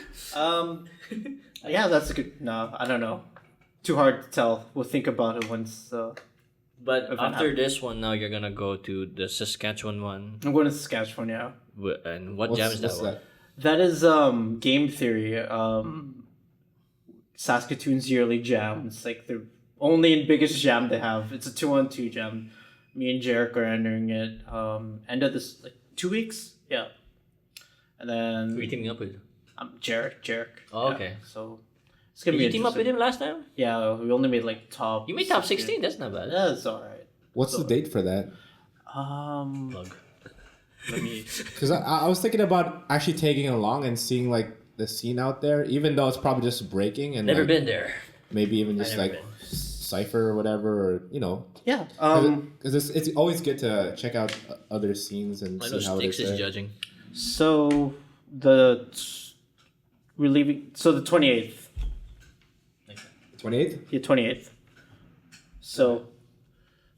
Yeah, that's a good. No, I don't know. Too hard to tell. We'll think about it once. But event after happens. this one, now you're gonna go to the Saskatchewan one. I'm going to Saskatchewan. Yeah. And what jam is that one? That is Game Theory. Saskatoon's yearly jam. It's like the only and biggest jam they have. It's a 2-on-2 jam. Me and Jarek are entering it. End of this 2 weeks. Yeah. And then Who are you teaming up with? Jarek. Oh, Yeah. okay. So it's gonna Did be you team up with him last time? Yeah, we only made top. You made top 16. That's not bad. Yeah, it's alright. What's the date for that? Plug. Let me. Because I was thinking about actually taking along and seeing like the scene out there, even though it's probably just breaking and Never like, been there. maybe even just never like been. Cypher or whatever, or Yeah. because it's always good to check out other scenes and I know see how it Sticks is. is there. judging. So we're leaving. So the 28th. 28th? Yeah, 28th. So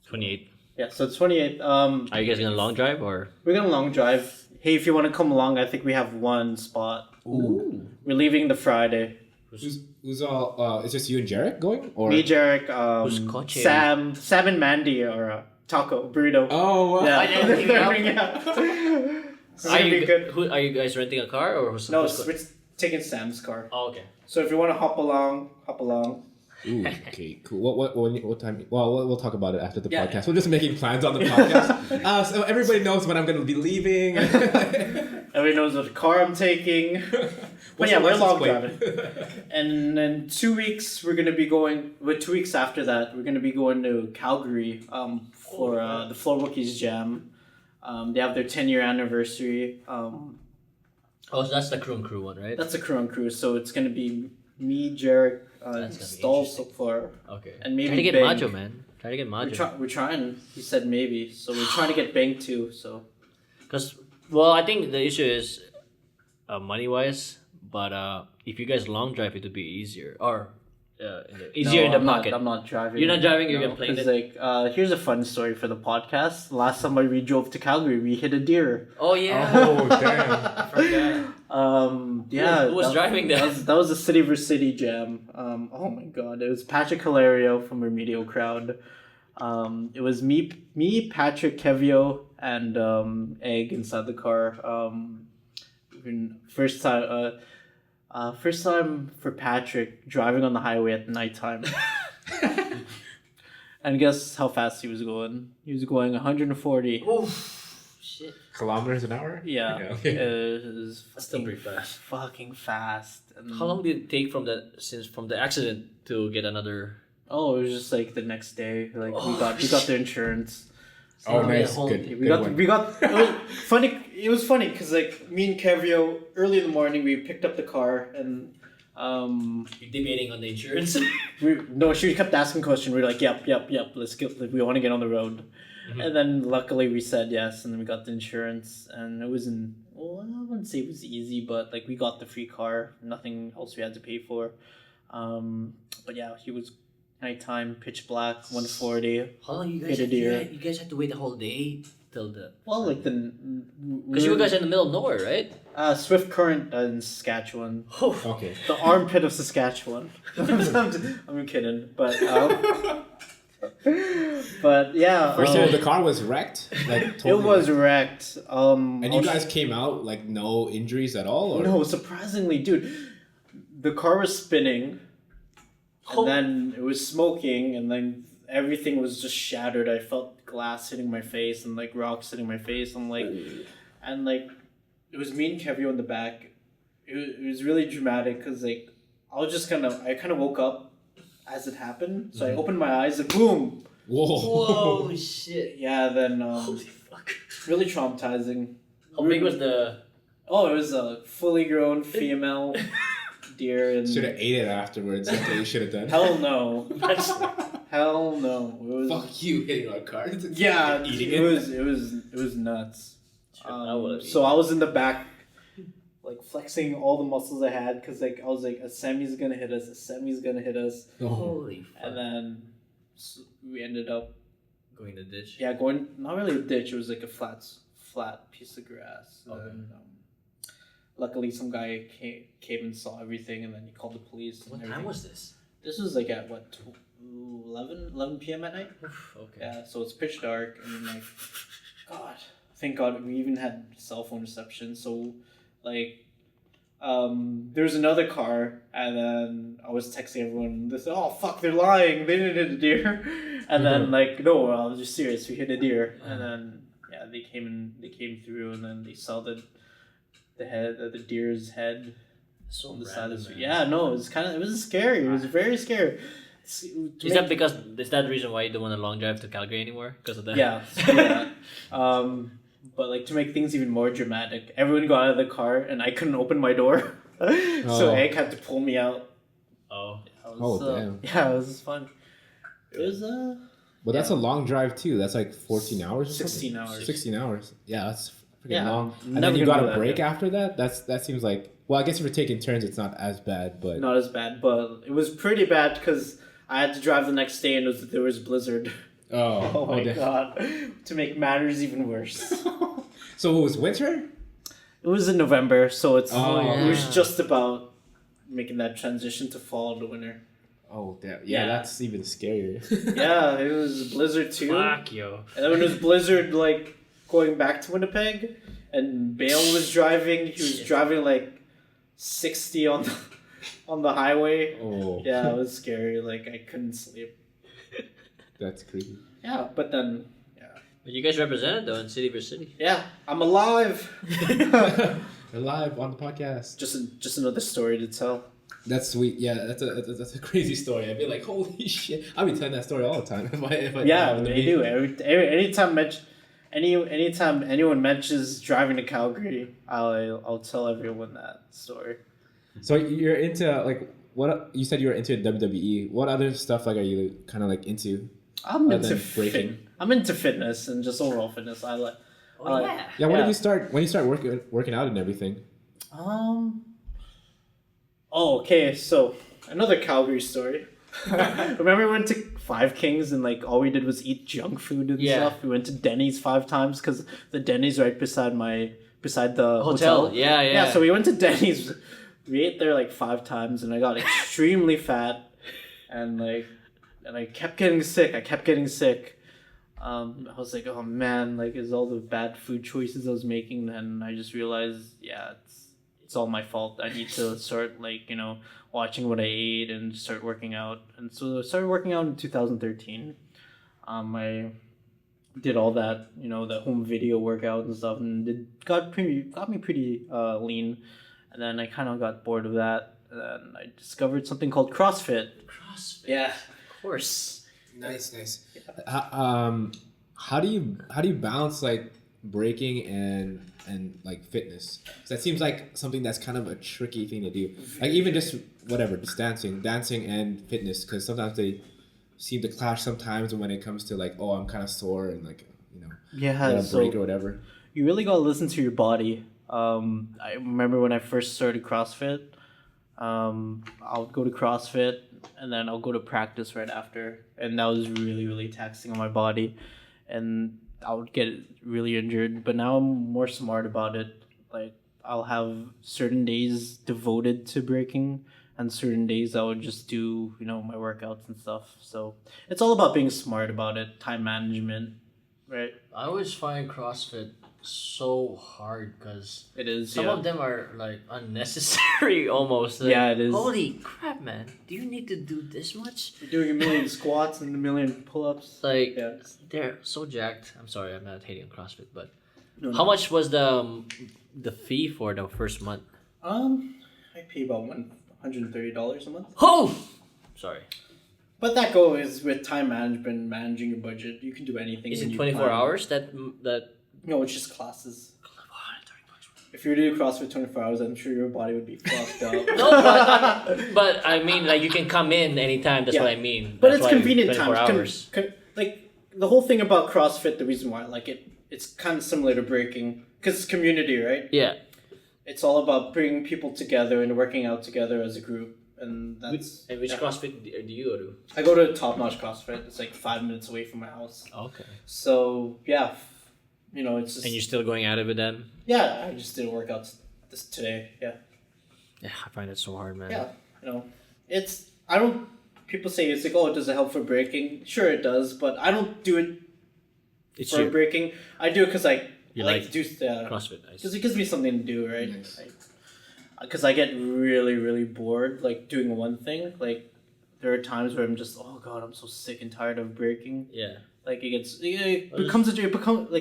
28. yeah, so the 28th. Are you guys gonna long drive or? We're gonna long drive. Hey, if you want to come along, I think we have one spot. Ooh. We're leaving the Friday. Who's all? Is just you and Jarek going, or Me, Jarek, Who's coaching? Sam and Mandy are Taco Burrito. Oh, wow. Yeah, I didn't think of- yeah. It's Are gonna be you, good. are you guys renting a car or who's No, who's we're taking Sam's car. Oh, okay. So if you want to hop along. Ooh, okay, cool. What time? Well, we'll talk about it after the Yeah. podcast. We're just making plans on the podcast, so everybody knows when I'm going to be leaving. Everybody knows what car I'm taking. But What's yeah, the we're license long plate? driving. And then 2 weeks we're gonna be going. But 2 weeks after that, we're gonna be going to Calgary for the Floor Rookies Jam. They have their 10-year anniversary. Oh, so that's the crew one, right? That's a crew on crew, so it's gonna be me, Jarek, That's gonna be Stall so interesting. far, Okay. and maybe Try to get Bing. Macho, man. Try to get Macho. We're trying. He said maybe, so we're trying to get Bang too. So Because, well, I think the issue is money wise, but if you guys long drive, it would be easier. Or easier in the pocket. I'm not driving. You're not driving, you're gonna play Because it. here's a fun story for the podcast. Last time we drove to Calgary, we hit a deer. Oh, yeah. Oh, damn. I forgot. Yeah. Who was driving that? That was a City vs City jam. Oh my god, it was Patrick Hilario from Remedial Crowd. It was me, Patrick, Kevio, and Egg inside the car. First time for Patrick driving on the highway at nighttime. And guess how fast he was going? He was going 140. Oh, shit. Kilometers an hour? Yeah, okay. it was That's still fucking pretty fast. Fucking fast. And How long did it take from the accident to get another? Oh, it was just like the next day. Like we got the insurance. Oh, So, nice. yeah, Good. We got. It was funny. It was funny because like me and Kevio early in the morning we picked up the car and You're debating on the insurance. she kept asking questions. We were like, yep. Let's get. Like, we want to get on the road. Mhm. And then luckily we said yes, and then we got the insurance, and it wasn't. Well, I wouldn't say it was easy, but like we got the free car. Nothing else we had to pay for. But yeah, he was nighttime, pitch black, 140. How long you Hit guys? a deer. You guys had to wait the whole day till the. Well, like the. Because you guys are in the middle of nowhere, right? Swift Current in Saskatchewan. Oh. Okay. The armpit of Saskatchewan. I'm kidding, but yeah. So the car was wrecked? Like, It totally was wrecked? wrecked. And you guys came out like no injuries at all? Or? No, surprisingly, dude, the car was spinning, and Oh. then it was smoking, and then everything was just shattered. I felt glass hitting my face and like rocks hitting my face. I'm like, and like, it was me and Kevio in the back. It was really dramatic because like I kind of woke up as it happened. So I opened my eyes, like boom. Whoa. Whoa, shit. Yeah, then Holy fuck. really traumatizing. How big was the? Oh, it was a fully grown female deer and Should have ate it afterwards. That's what you should have done. hell no. Hell no. It was Fuck you hitting our cars. yeah. Eating It was nuts. would've So I was in the back, like flexing all the muscles I had, cause like I was like a semi's gonna hit us, a semi's gonna hit us, Oh. Holy fuck. and then we ended up Going to the ditch. going not really a ditch. It was like a flat piece of grass. Okay. And, luckily, some guy came and saw everything, and then he called the police. And What everything. time was this? This was like at what 11 p.m. at night. Okay. Yeah, so it's pitch dark, and like, God, thank God we even had cell phone reception. So, like, there was another car, and then I was texting everyone. They said, "Oh fuck, they're lying. They didn't hit a deer." And then like, no, I was just serious. We hit a deer, and then yeah, they came through, and then they saw the deer's head So on the side random, of the street. man. Yeah, no, it was scary. It was very scary. Is that the reason why you don't want a long drive to Calgary anymore? Because of that? Yeah, yeah. But like to make things even more dramatic, everyone got out of the car and I couldn't open my door, so Egg had to pull me out. Oh. Damn. Yeah, it was fun. It was Well, that's a long drive too. That's like 14 hours. Or 16 something? hours. 16 hours. Yeah, that's freaking Yeah, long. And never then you gonna got do a that, break yeah. after that. That seems like. Well, I guess if you're taking turns, it's not as bad. But not as bad, but it was pretty bad because I had to drive the next day and there was blizzard. Oh my damn. God! To make matters even worse. So it was winter. It was in November, so it yeah. was just about making that transition to fall to winter. Oh damn! Yeah. That's even scarier. Yeah, it was blizzard too. Fuck yo. And then when it was blizzard, like going back to Winnipeg, and Bale was driving. He was driving like 60 on the highway. Oh. Yeah, it was scary. Like I couldn't sleep. That's creepy. Yeah, but then But you guys represented though in city versus city. yeah, I'm alive. We're live on the podcast. Just another story to tell. That's sweet. Yeah, that's a crazy story. I'd be like, holy shit! I'll be telling that story all the time. if I Yeah, have the they do. Anytime anyone mentions driving to Calgary, I'll tell everyone that story. So you're into like what you said you were into WWE. What other stuff like are you kind of like into? I'm Other into than breaking. I'm into fitness and just overall fitness. I like. Oh yeah. Yeah, when Yeah. did you start? When you start working out and everything? Oh, okay. So another Calgary story. Remember we went to Five Kings and like all we did was eat junk food and Yeah. stuff. We went to Denny's 5 times because the Denny's right beside the Hotel. hotel. Yeah. Yeah, so we went to Denny's. We ate there like 5 times, and I got extremely fat, and I kept getting sick. I was like, oh man, like it's all the bad food choices I was making, and I just realized, yeah, it's all my fault. I need to start watching what I ate and start working out. And so I started working out in 2013. I did all that, the home video workout and stuff, and it got me pretty lean. And then I kind of got bored of that, and then I discovered something called CrossFit. CrossFit. Yeah. Of course. Nice. How do you balance like breaking and like fitness? 'Cause that seems like something that's kind of a tricky thing to do. Like even just just dancing and fitness, because sometimes they seem to clash sometimes when it comes to like, oh, I'm kind of sore and like Yeah, a break or whatever. You really gotta listen to your body. I remember when I first started CrossFit, I'll go to CrossFit and then I'll go to practice right after, and that was really, really taxing on my body, and I would get really injured. But now I'm more smart about it. Like I'll have certain days devoted to breaking, and certain days I would just do my workouts and stuff. So it's all about being smart about it, time management, right? I always find CrossFit so hard because It is. some of them are like unnecessary almost. Like, Yeah, it is. Holy crap, man! Do you need to do this much? You're doing a million squats and a million pull-ups. Like Yeah. they're so jacked. I'm sorry, I'm not hating on CrossFit, but No, how much was the fee for the first month? I pay about $130 a month. Oh, sorry. But that goes with time management, managing your budget. You can do anything. Is when it you 24 plan. hours? That No, it's just classes. if you were to do CrossFit 24 hours, I'm sure your body would be fucked up. No, but I mean, like, you can come in anytime. That's what I mean. But That's it's why convenient 24 times. hours. Like the whole thing about CrossFit, the reason why I like it, it's kind of similar to breaking because it's community, right? Yeah. It's all about bringing people together and working out together as a group, and that's. And which CrossFit do you go to? I go to Top Notch CrossFit. It's like 5 minutes away from my house. Okay. So yeah, it's just. And you're still going at it with them? Yeah, I just did workouts today. Yeah. Yeah, I find it so hard, man. Yeah, it's. I don't. People say it's like, oh, does it help for breaking? Sure, it does, but I don't do it for breaking. I do it because I like to do CrossFit. Because it gives me something to do, right? Because I get really, really bored, like doing one thing. Like there are times where I'm just, oh god, I'm so sick and tired of breaking. Yeah. Like like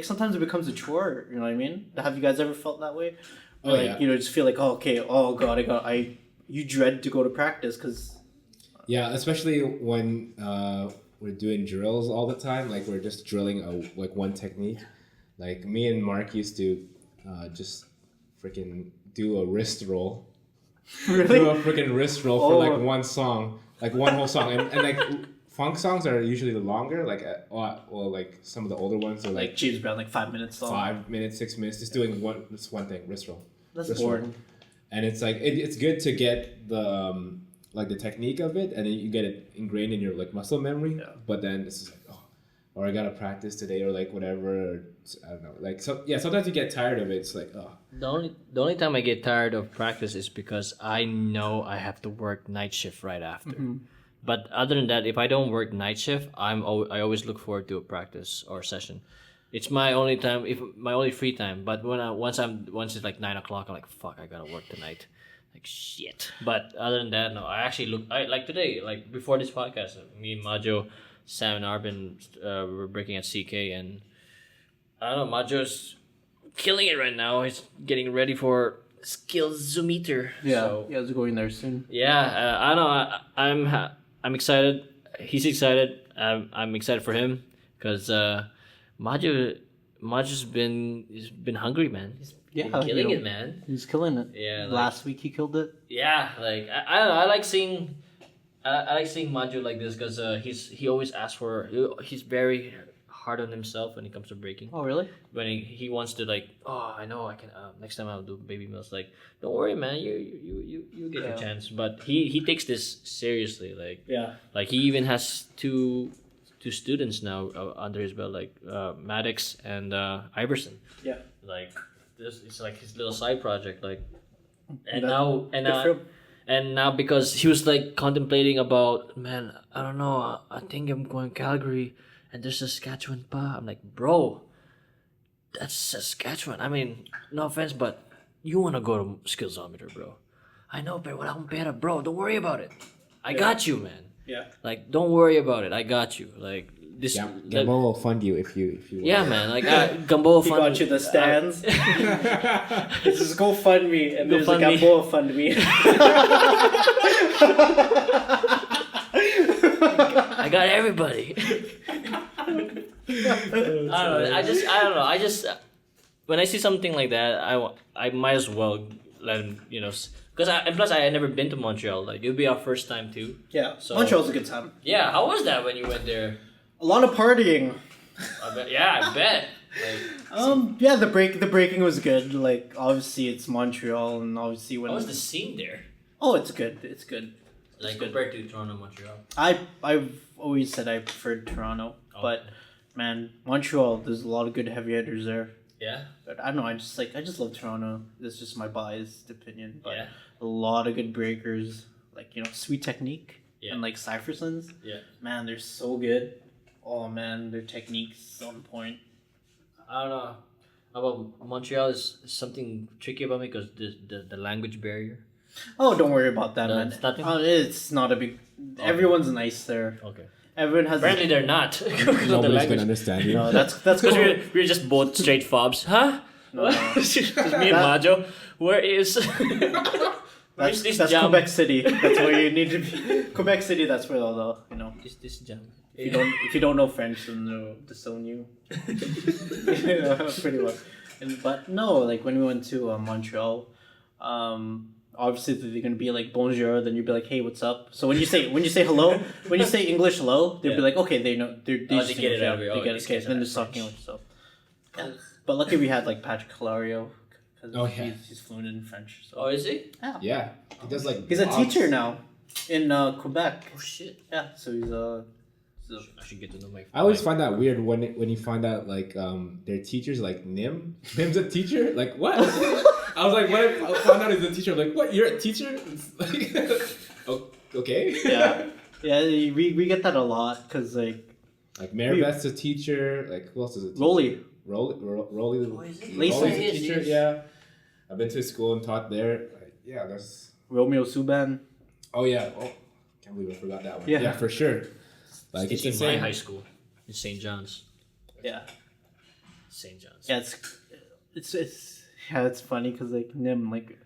sometimes it becomes a chore. You know what I mean? Have you guys ever felt that way? Oh, yeah. Just feel like, oh god, you dread to go to practice because. Yeah, especially when we're doing drills all the time. Like we're just drilling one technique. Like me and Mark used to just freaking do a wrist roll. Really? Do a freaking wrist roll for like one song, like one whole song, and like funk songs are usually the longer. Like like some of the older ones are like James Brown, like 5 minutes long. 5 minutes, 6 minutes, just doing one thing, wrist roll. That's wrist boring. Roll. And it's like it's good to get the like the technique of it, and then you get it ingrained in your like muscle memory. Yeah. But then it's just like, or I gotta practice today, or like whatever. Or, I don't know. Like sometimes you get tired of it. It's like The only time I get tired of practice is because I know I have to work night shift right after. Mm-hmm. But other than that, if I don't work night shift, I always look forward to a practice or session. It's my only time, my only free time. But once it's like 9 o'clock, I'm like, fuck, I gotta work tonight. Like shit. But other than that, no. I like today, like before this podcast, me and Majo, Sam and Arvin were breaking at CK, and I don't know, Majo's killing it right now. He's getting ready for skills zoometer. Yeah, so, it's going there soon. Yeah, I don't know. I'm excited. He's excited. I'm excited for him because Majo's been hungry, man. He's been killing it, man. He's killing it. Yeah. Last week he killed it. Yeah, like I don't know. I like seeing Majo like this because he always asks for. He's very hard on himself when it comes to breaking. Oh really? When he wants to like, oh, I know I can. Next time I'll do baby meals. Like, don't worry, man. You get your chance. But he takes this seriously. Like, like he even has two students now under his belt, like Maddox and Iverson. Yeah. Like this, it's like his little side project. Like, and now because he was like contemplating about, man, I don't know. I think I'm going Calgary. And there's Saskatchewan pa. I'm like, bro, that's Saskatchewan. I mean, no offense, but you want to go to Skillsometer, bro. I know, but wala akong pera, bro. Don't worry about it. I got you, man. Yeah. Like, don't worry about it. I got you. Like, this. Gambo will fund you if you want. Yeah, man. Like, Gambo will He fund got you the stands. This is GoFundMe, and there's a GoFundMe. Gambo fund me. I got everybody. I don't know. I just when I see something like that, I might as well let him, because and plus I had never been to Montreal. Like it'll be our first time too. Yeah, so, Montreal's a good time. Yeah, how was that when you went there? A lot of partying. I bet. Like, yeah, the breaking was good. Like obviously it's Montreal, and obviously when how was the scene there? Oh, it's good. It's good. Like compared to Toronto, Montreal. I've always said I preferred Toronto, but man, Montreal, there's a lot of good heavy hitters there. Yeah. But I don't know. I just love Toronto. That's just my biased opinion. But yeah. A lot of good breakers, like Sweet Technique and like Cyphersons. Yeah. Man, they're so good. Oh man, their technique's on point. I don't know. About Montreal is something tricky about me because the language barrier. Oh, don't worry about that, man. It's nothing? It's not a big. Okay. Everyone's nice there. Okay. Everyone has. Apparently, they're not. Nobody's gonna understand you. No, that's because we're just both straight fobs, huh? No. Just me and Majo. Where is? That's jam? Quebec City. That's where you need to be. Quebec City. That's where all the This jam. If you don't know French, then they'll disown you. Pretty well. But no, like when we went to Montreal, obviously they're gonna be like bonjour, then you'd be like, hey, what's up? So when you say hello, when you say English hello, they'll be like, okay, they know they they just get it out of English, it. they Oh, get these it. Okay, guys then are they're just talking French. English. So, but luckily we had like Patrick Hilario because Oh, yeah. he's fluent in French. So Oh, is he? Yeah, he does like. he's a vlogs. teacher now in Quebec. Oh shit! Yeah, so he's I should get to know my. I always find that weird when you find out like their teachers like Nim. Nim's a teacher. Like what? I was like, when I found out he's a teacher, I'm like, what? You're a teacher? It's like, okay. yeah, yeah. We get that a lot because like Maribeth's a teacher. Like who else is a teacher? Rolly. Rolly. Oh, is it? Lisa. Rolly's a Yes, teacher. yes. Yeah. I've been to school and taught there. Like, yeah, there's. Romeo Subban. Oh yeah. Oh, can't believe I forgot that one. Yeah. Yeah, for sure. Like it's Teaching insane. my high school in St. John's. Yeah. St. John's. Yeah, it's funny because like Nim like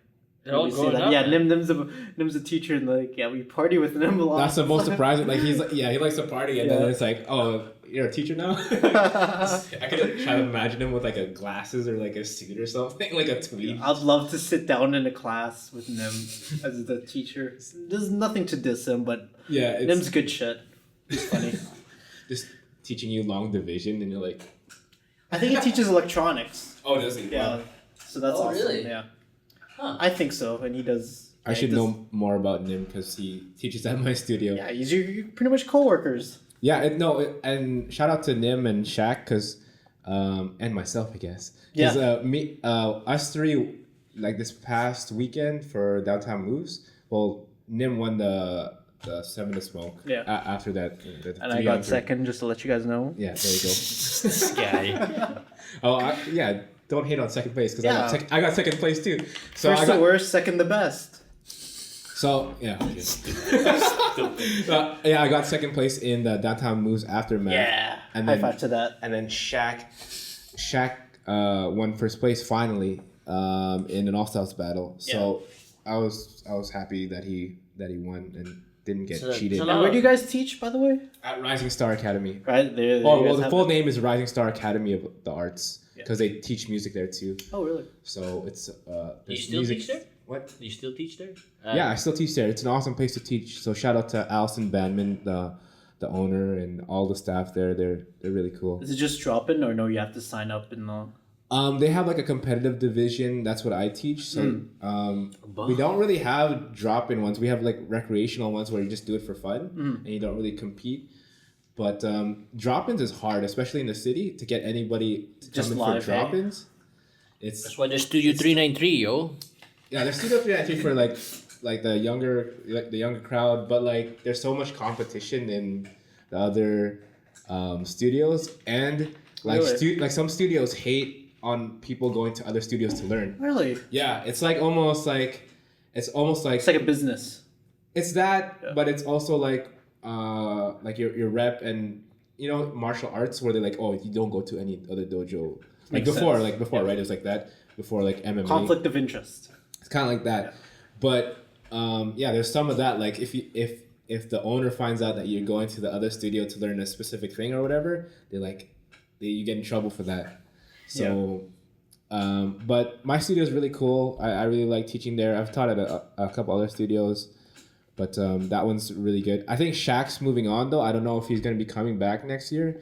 They're all we say growing that. up. Yeah, Nim's a teacher and like yeah we party with Nim a lot. That's the most surprising. Like he's like, yeah, he likes to party, and Yeah. then it's like, oh, you're a teacher now. I could try to imagine him with like a glasses or like a suit or something, like a tweed. I'd love to sit down in a class with Nim as the teacher. There's nothing to diss him, but Yeah, it's Nim's good shit. He's funny. just teaching you long division, and you're like, I think he teaches electronics. oh, does he? Yeah, Wow. so that's Oh, awesome. really? Yeah, Huh. I think so, and he does. I yeah, should he does- know more about Nim because he teaches at my studio. Yeah, you're pretty much coworkers. Yeah, and shout out to Nim and Shaq because, and myself, I guess. 'Cause, us three, like this past weekend for Downtown Moves. Well, Nim won the 7 to Smoke. Yeah. After that, the And I 3 got on 3. second, just to let you guys know. Yeah, there you go. This guy. Oh, yeah. Don't hate on second place because Yeah. I got second place too. So First I got, the worst, second the best. So yeah, yeah, I got second place in the Downtown Moves Aftermath. Yeah. And High then- five to that. And then Shaq won first place finally in an All Stars battle. So I was happy that he won and didn't get cheated. And where do you guys teach, by the way? At Rising Star Academy. Right there. Oh well, the full name is Rising Star Academy of the Arts Yeah. because they teach music there too. Oh really? So it's Do you there's still music. teach there? What? Do you still teach there? Yeah, I still teach there. It's an awesome place to teach. So shout out to Allison Bandman, the owner, and all the staff there. They're really cool. Is it just drop in or no? You have to sign up in the. They have like a competitive division. That's what I teach. So we don't really have drop-in ones. We have like recreational ones where you just do it for fun and you don't really compete. But drop-ins is hard, especially in the city, to get anybody to Just come in live, for drop-ins. It's That's why there's Studio 393, yo. yeah, there's Studio 393 for like the younger crowd, but like there's so much competition in the other studios, and like Really? like some studios hate on people going to other studios to learn. Really? Yeah, it's almost like It's like a business. it's that, Yeah. but it's also like your rep and martial arts where they're like, oh, you don't go to any other dojo. Like Makes before, sense. right? It was like that before, like MMA. Conflict of interest. It's kind of like that, but there's some of that. Like if the owner finds out that you're going to the other studio to learn a specific thing or whatever, you get in trouble for that. So, but my studio is really cool. I really like teaching there. I've taught at a couple other studios, but that one's really good. I think Shaq's moving on though. I don't know if he's gonna be coming back next year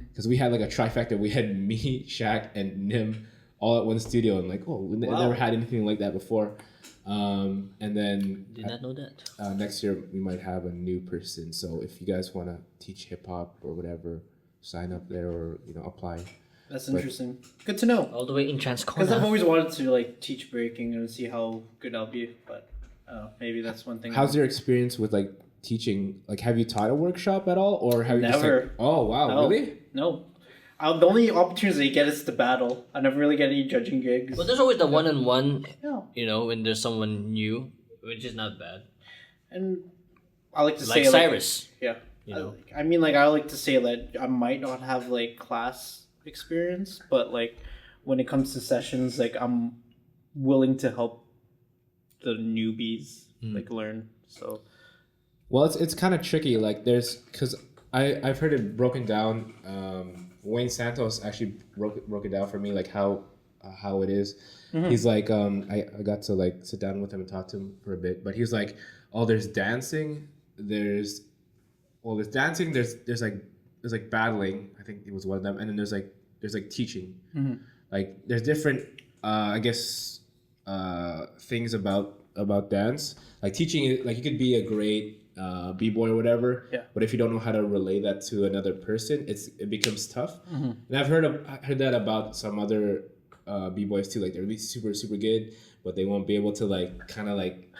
because we had like a trifecta. We had me, Shaq, and Nim all at one studio, and we never had anything like that before. And then Did not know that. next year we might have a new person. So if you guys want to teach hip hop or whatever, sign up there or apply. That's interesting. Good to know. All the way in Because I've Transcona. always wanted to teach breaking and see how good I'll be, but maybe that's one thing. How's your experience with teaching? Have you taught a workshop at all, or have you Never. just oh wow, No. really? No. The only opportunities I get is to battle. I never really get any judging gigs. Well, there's always the one-on-one, Yeah. when there's someone new, which is not bad. And I like to Like say Cyrus. yeah. You know. I mean, I like to say that I might not have class experience, but when it comes to sessions, I'm willing to help the newbies learn. So Well, it's kind of tricky. Because I've heard it broken down. Wayne Santos actually broke it down for me, how how it is. He's like, I got to like sit down with him and talk to him for a bit, but he was like, oh, there's dancing, there's dancing, there's like battling, I think it was one of them, and then there's like teaching. Like there's different I guess things about dance. Like teaching, like you could be a great b-boy or whatever, but if you don't know how to relay that to another person, it becomes tough. And I've heard that about some other b-boys too. Like they're really super super good, but they won't be able to like kind of like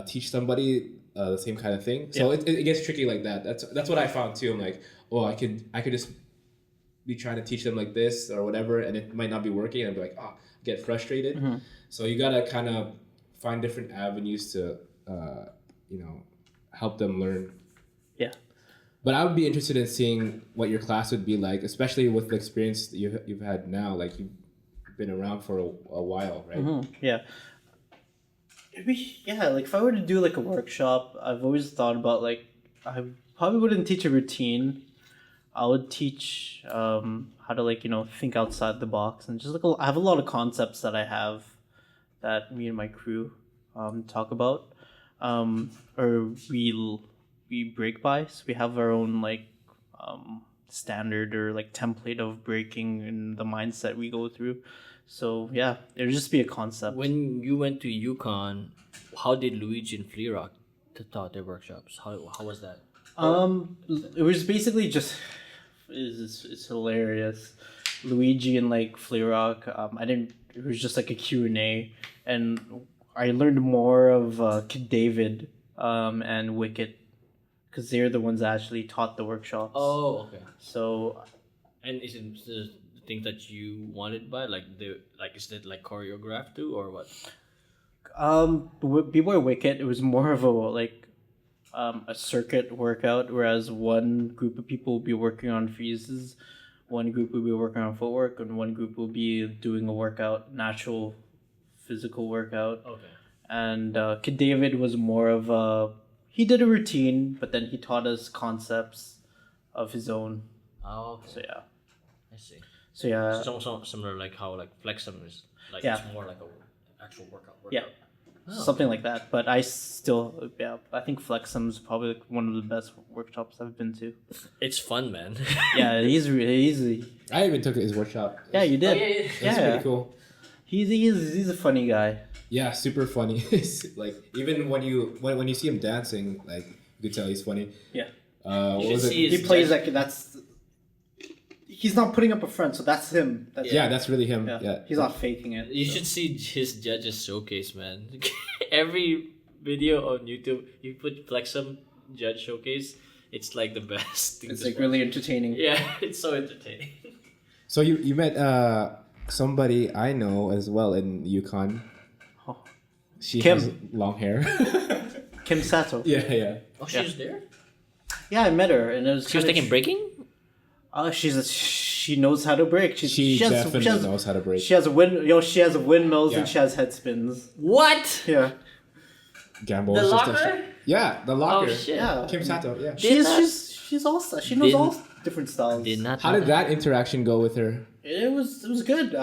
teach somebody the same kind of thing. So it gets tricky like that. That's what I found too. I'm like, oh, I could just be trying to teach them like this or whatever, and it might not be working, and I'd be like, oh, get frustrated. So you gotta kind of find different avenues to help them learn. But I would be interested in seeing what your class would be like, especially with the experience that you've had now. Like you've been around for a while, right? Like if I were to do like a workshop, I've always thought about like I probably wouldn't teach a routine. I would teach how to like think outside the box, and just like I have a lot of concepts that I have that me and my crew talk about, or we break by. So we have our own like standard or like template of breaking and the mindset we go through. So yeah, it would just be a concept. When you went to Yukon, how did Luigi and Flearock taught their workshops? How was that? It was basically just it's hilarious. Luigi and like Flearock, it was just like a Q&A, and I learned more of Kid David and Wicket, because they're the ones that actually taught the workshops. Oh, okay. So, and is it the things that you wanted by is it like choreographed too or what? B-Boy Wicket, it was more of a circuit workout, whereas one group of people will be working on freezes, one group will be working on footwork, and one group will be doing a workout, natural physical workout. Okay. And Kid David was more of he did a routine, but then he taught us concepts of his own. Oh, okay. So yeah. I see. So yeah. So similar like how like Flexum is like Yeah. it's more like a actual workout. Yeah. Oh. Something like that. But I think Flexum's probably like one of the best workshops I've been to. It's fun, man. Yeah, he's really easy. I even took his workshop. Yeah, you did. Oh, yeah. That's pretty cool. He's a funny guy. Yeah, super funny. Like even when you see him dancing, like you could tell he's funny. Yeah. What was it? He plays like that's. He's not putting up a front, so that's him. That's really him. Yeah. He's not faking it. You should see his judges showcase, man. Every video on YouTube, you put Flexum judge showcase. It's like the best thing. It's like really entertaining. Yeah, it's so entertaining. So you met somebody I know as well in Yukon. Oh. She Kim. has long hair. Kim Sato. Yeah. Oh, she was there? Yeah, I met her, and it was. She was taking breaking? She knows how to break. She definitely knows how to break. She has windmills and she has head spins. What? Yeah. Gamble. The locker? Yeah, the locker. Oh shit. Yeah. Kim Sato. Yeah. She's all. She knows all different styles. Did not. How did that interaction go with her? It was good.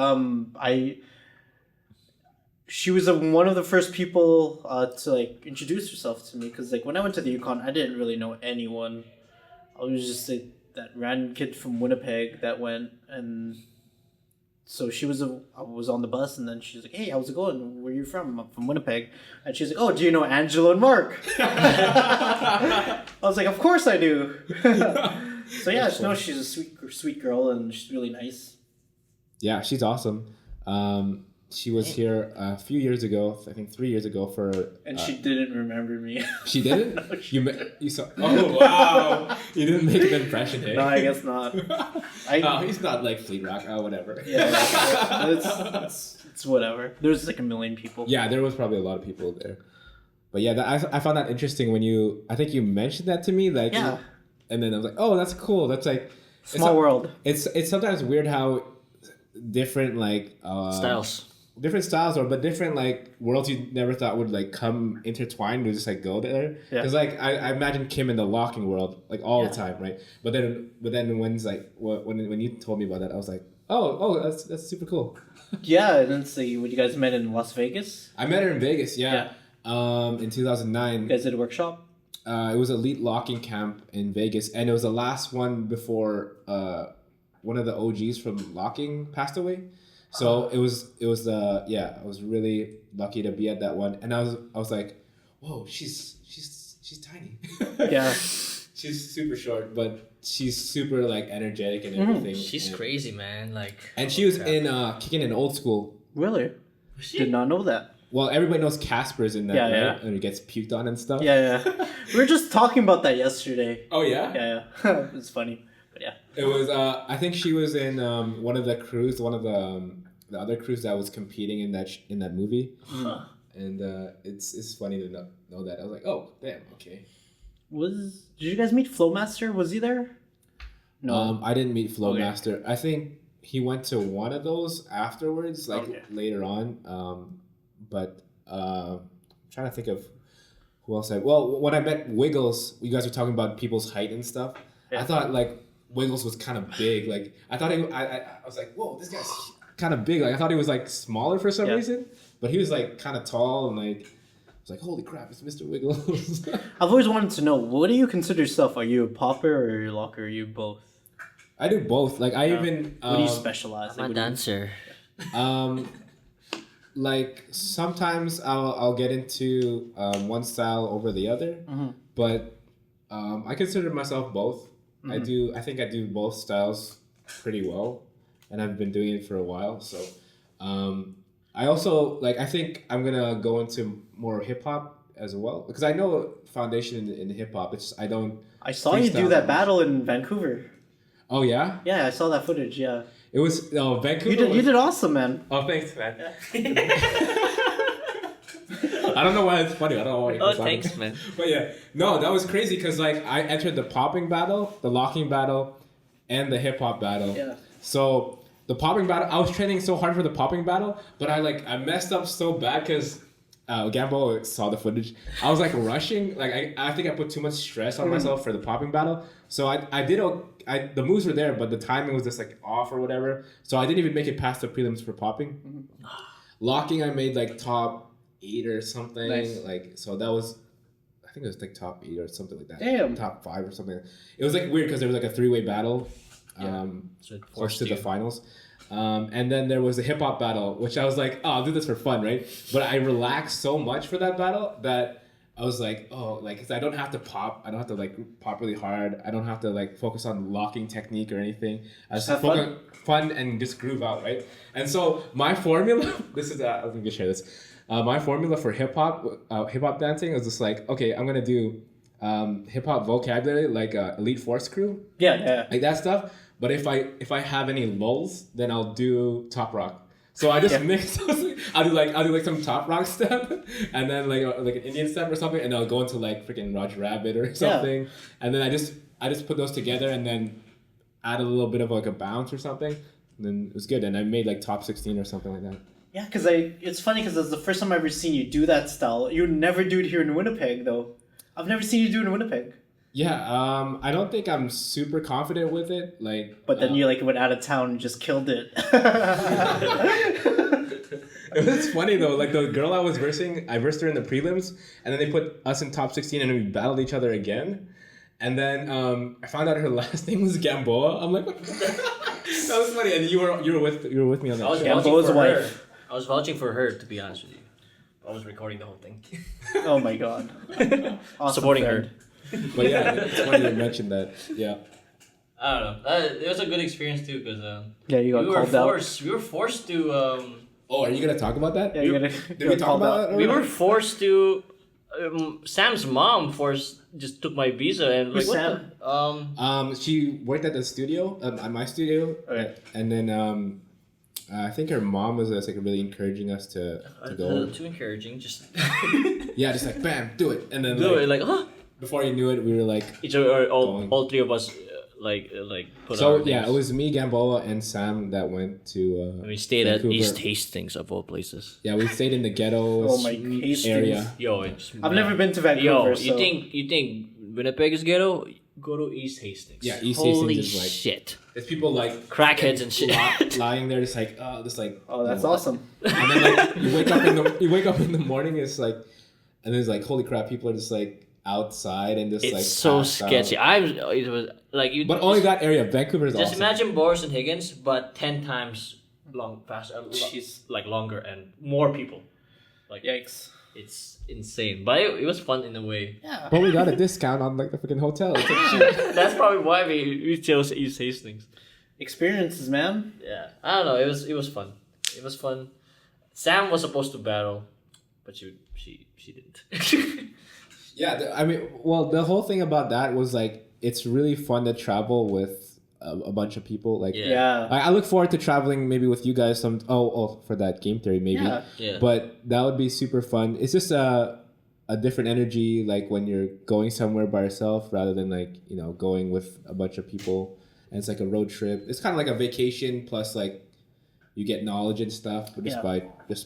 She was one of the first people to like introduce herself to me, because like when I went to the Yukon, I didn't really know anyone. I was just like that random kid from Winnipeg that went, and so I was on the bus, and then she's like, "Hey, how's it going? Where are you from?" "I'm from Winnipeg." And she's like, "Oh, do you know Angelo and Mark?" I was like, "Of course I do." So yeah, she's a sweet girl, and she's really nice. Yeah, she's awesome. She was here a few years ago, I think 3 years ago And she didn't remember me. She didn't? No, You saw? Oh wow! You didn't make an impression, hey? No, I guess not. He's not like Flearock, whatever. Yeah, it's whatever. There's like a million people. Yeah, there was probably a lot of people there. But yeah, I found that interesting when I think you mentioned that to me, like. Yeah. And then I was like, oh, that's cool. That's like. Small world. It's sometimes weird how different like. Different styles, but different like worlds you never thought would like come intertwined to just like go there. Because like I imagine Kim in the locking world like all the time, right? But then when's like when you told me about that, I was like, That's super cool. Yeah, and then say when you guys met in Las Vegas. I met her in Vegas, yeah. In 2009. You guys did a workshop. It was elite locking camp in Vegas, and it was the last one before one of the OGs from locking passed away. So it was I was really lucky to be at that one, and I was like, whoa, she's tiny. Yeah. She's super short, but she's super like energetic and everything. She's crazy, man. Like, and she was in kicking in old school. Really? Did not know that. Well, everybody knows Casper's in that, Yeah, right? yeah. And he gets puked on and stuff. Yeah. We were just talking about that yesterday. Oh yeah. Yeah. It's funny, but yeah. It was. I think she was in one of the crews, one of the other crews that was competing in that movie. Huh. And it's funny to know that. I was like, oh damn, okay. Did you guys meet Flowmaster? Was he there? No. I didn't meet Flowmaster. Okay. I think he went to one of those afterwards, like later on. But I'm trying to think of who else when I met Wiggles, you guys were talking about people's height and stuff. Yeah. I thought like Wiggles was kind of big. Like I thought I was like, whoa, this guy's kind of big. Like I thought he was like smaller for some reason, but he was like kind of tall and like. I was like, holy crap, it's Mr. Wiggles. I've always wanted to know, what do you consider yourself? Are you a popper or are you a locker? Are you both? I do both. Like I even. What do you specialize? I'm a dancer. Like sometimes I'll get into one style over the other, but I consider myself both. I think I do both styles pretty well, and I've been doing it for a while. So I also I think I'm gonna go into more hip hop as well because I know foundation in hip hop. It's just I saw you do that battle in Vancouver. Oh yeah. Yeah, I saw that footage. Yeah. It was Vancouver. You did awesome, man. Oh, thanks, man. I don't know why it's funny. I don't know why. Oh, thanks, man. But yeah, no, that was crazy because I entered the popping battle, the locking battle, and the hip hop battle. Yeah. So the popping battle, I was training so hard for the popping battle, but I messed up so bad because Gambo saw the footage. I was rushing. I think I put too much stress on myself for the popping battle. So I did. The moves were there, but the timing was just off or whatever. So I didn't even make it past the prelims for popping. Locking, I made top 8 or something. Nice. So that was, I think it was top 8 or something like that. Damn. Top 5 or something. It was weird because there was a 3-way battle. So it forced to the finals. And then there was a hip hop battle, which I was I'll do this for fun, right? But I relaxed so much for that battle that I was because I don't have to pop. I don't have to pop really hard. I don't have to focus on locking technique or anything. I just focus on fun and just groove out, right? And so my formula, I'm gonna share this. My formula for hip hop dancing was just okay, I'm gonna do hip hop vocabulary Elite Force Crew. Yeah. Like that stuff. But if I have any lulls, then I'll do top rock. So I just mix those. I'll do some top rock step, and then an Indian step or something, and I'll go into freaking Roger Rabbit or something, and then I just put those together and then add a little bit of a bounce or something, and then it was good. And I made top 16 or something like that. Yeah, because it's funny because that's the first time I've ever seen you do that style. You would never do it here in Winnipeg though. I've never seen you do it in Winnipeg. Yeah, I don't think I'm super confident with it. But then you went out of town and just killed it. It was funny though. The girl I was versing, I versed her in the prelims, and then they put us in top 16, and we battled each other again. And then I found out her last name was Gamboa. I'm like, what the that was funny. And you were with me on that. Gamboa's wife. I was vouching for her, to be honest with you. I was recording the whole thing. Oh my god. Awesome supporting friend. her. But yeah, it's funny you mentioned that. Yeah. I don't know. It was a good experience too because you got called out. We were forced to. Oh, are you gonna talk about that? Yeah, did we talk about that? We were forced to. Sam's mom just took my visa and Who's Sam? She worked at the studio, at my studio, and then I think her mom was really encouraging us to go. Too encouraging, just. Yeah, just bam, do it, and then do it huh? Before you knew it, we were each other, all three of us put so our yeah, things. it was me, Gamboa, and Sam that went to. We stayed Vancouver. at East Hastings of all places. Yeah, we stayed in the ghetto Hastings area. Yo, I've never been to Vancouver. Yo, you think Winnipeg is ghetto? go to East Hastings. Yeah, East Holy Hastings is like shit. there's people like Crackheads and shit. lying there, just like Oh, that's you know, awesome. And then like you wake up in the morning, it's like, and it's like holy crap, people are just like outside and just It's like so passed out. sketchy. It was like you. But only that area, Vancouver is Just awesome. imagine Boris and Higgins, but 10 times faster, like longer and more people. Like Yikes. it's insane, but it was fun in a way. Yeah. But we got a discount on like the freaking hotel. It's like, cheap. That's probably why we chose East Hastings. Experiences, man. Yeah, I don't know. It was fun. It was fun. Sam was supposed to battle, but she didn't. Yeah, I mean, well, the whole thing about that was like it's really fun to travel with a bunch of people. Like, Yeah. I look forward to traveling maybe with you guys some. Oh, for that game theory maybe. Yeah. Yeah. But that would be super fun. It's just a different energy, like when you're going somewhere by yourself rather than like going with a bunch of people. And it's like a road trip. It's kind of like a vacation plus like you get knowledge and stuff, but just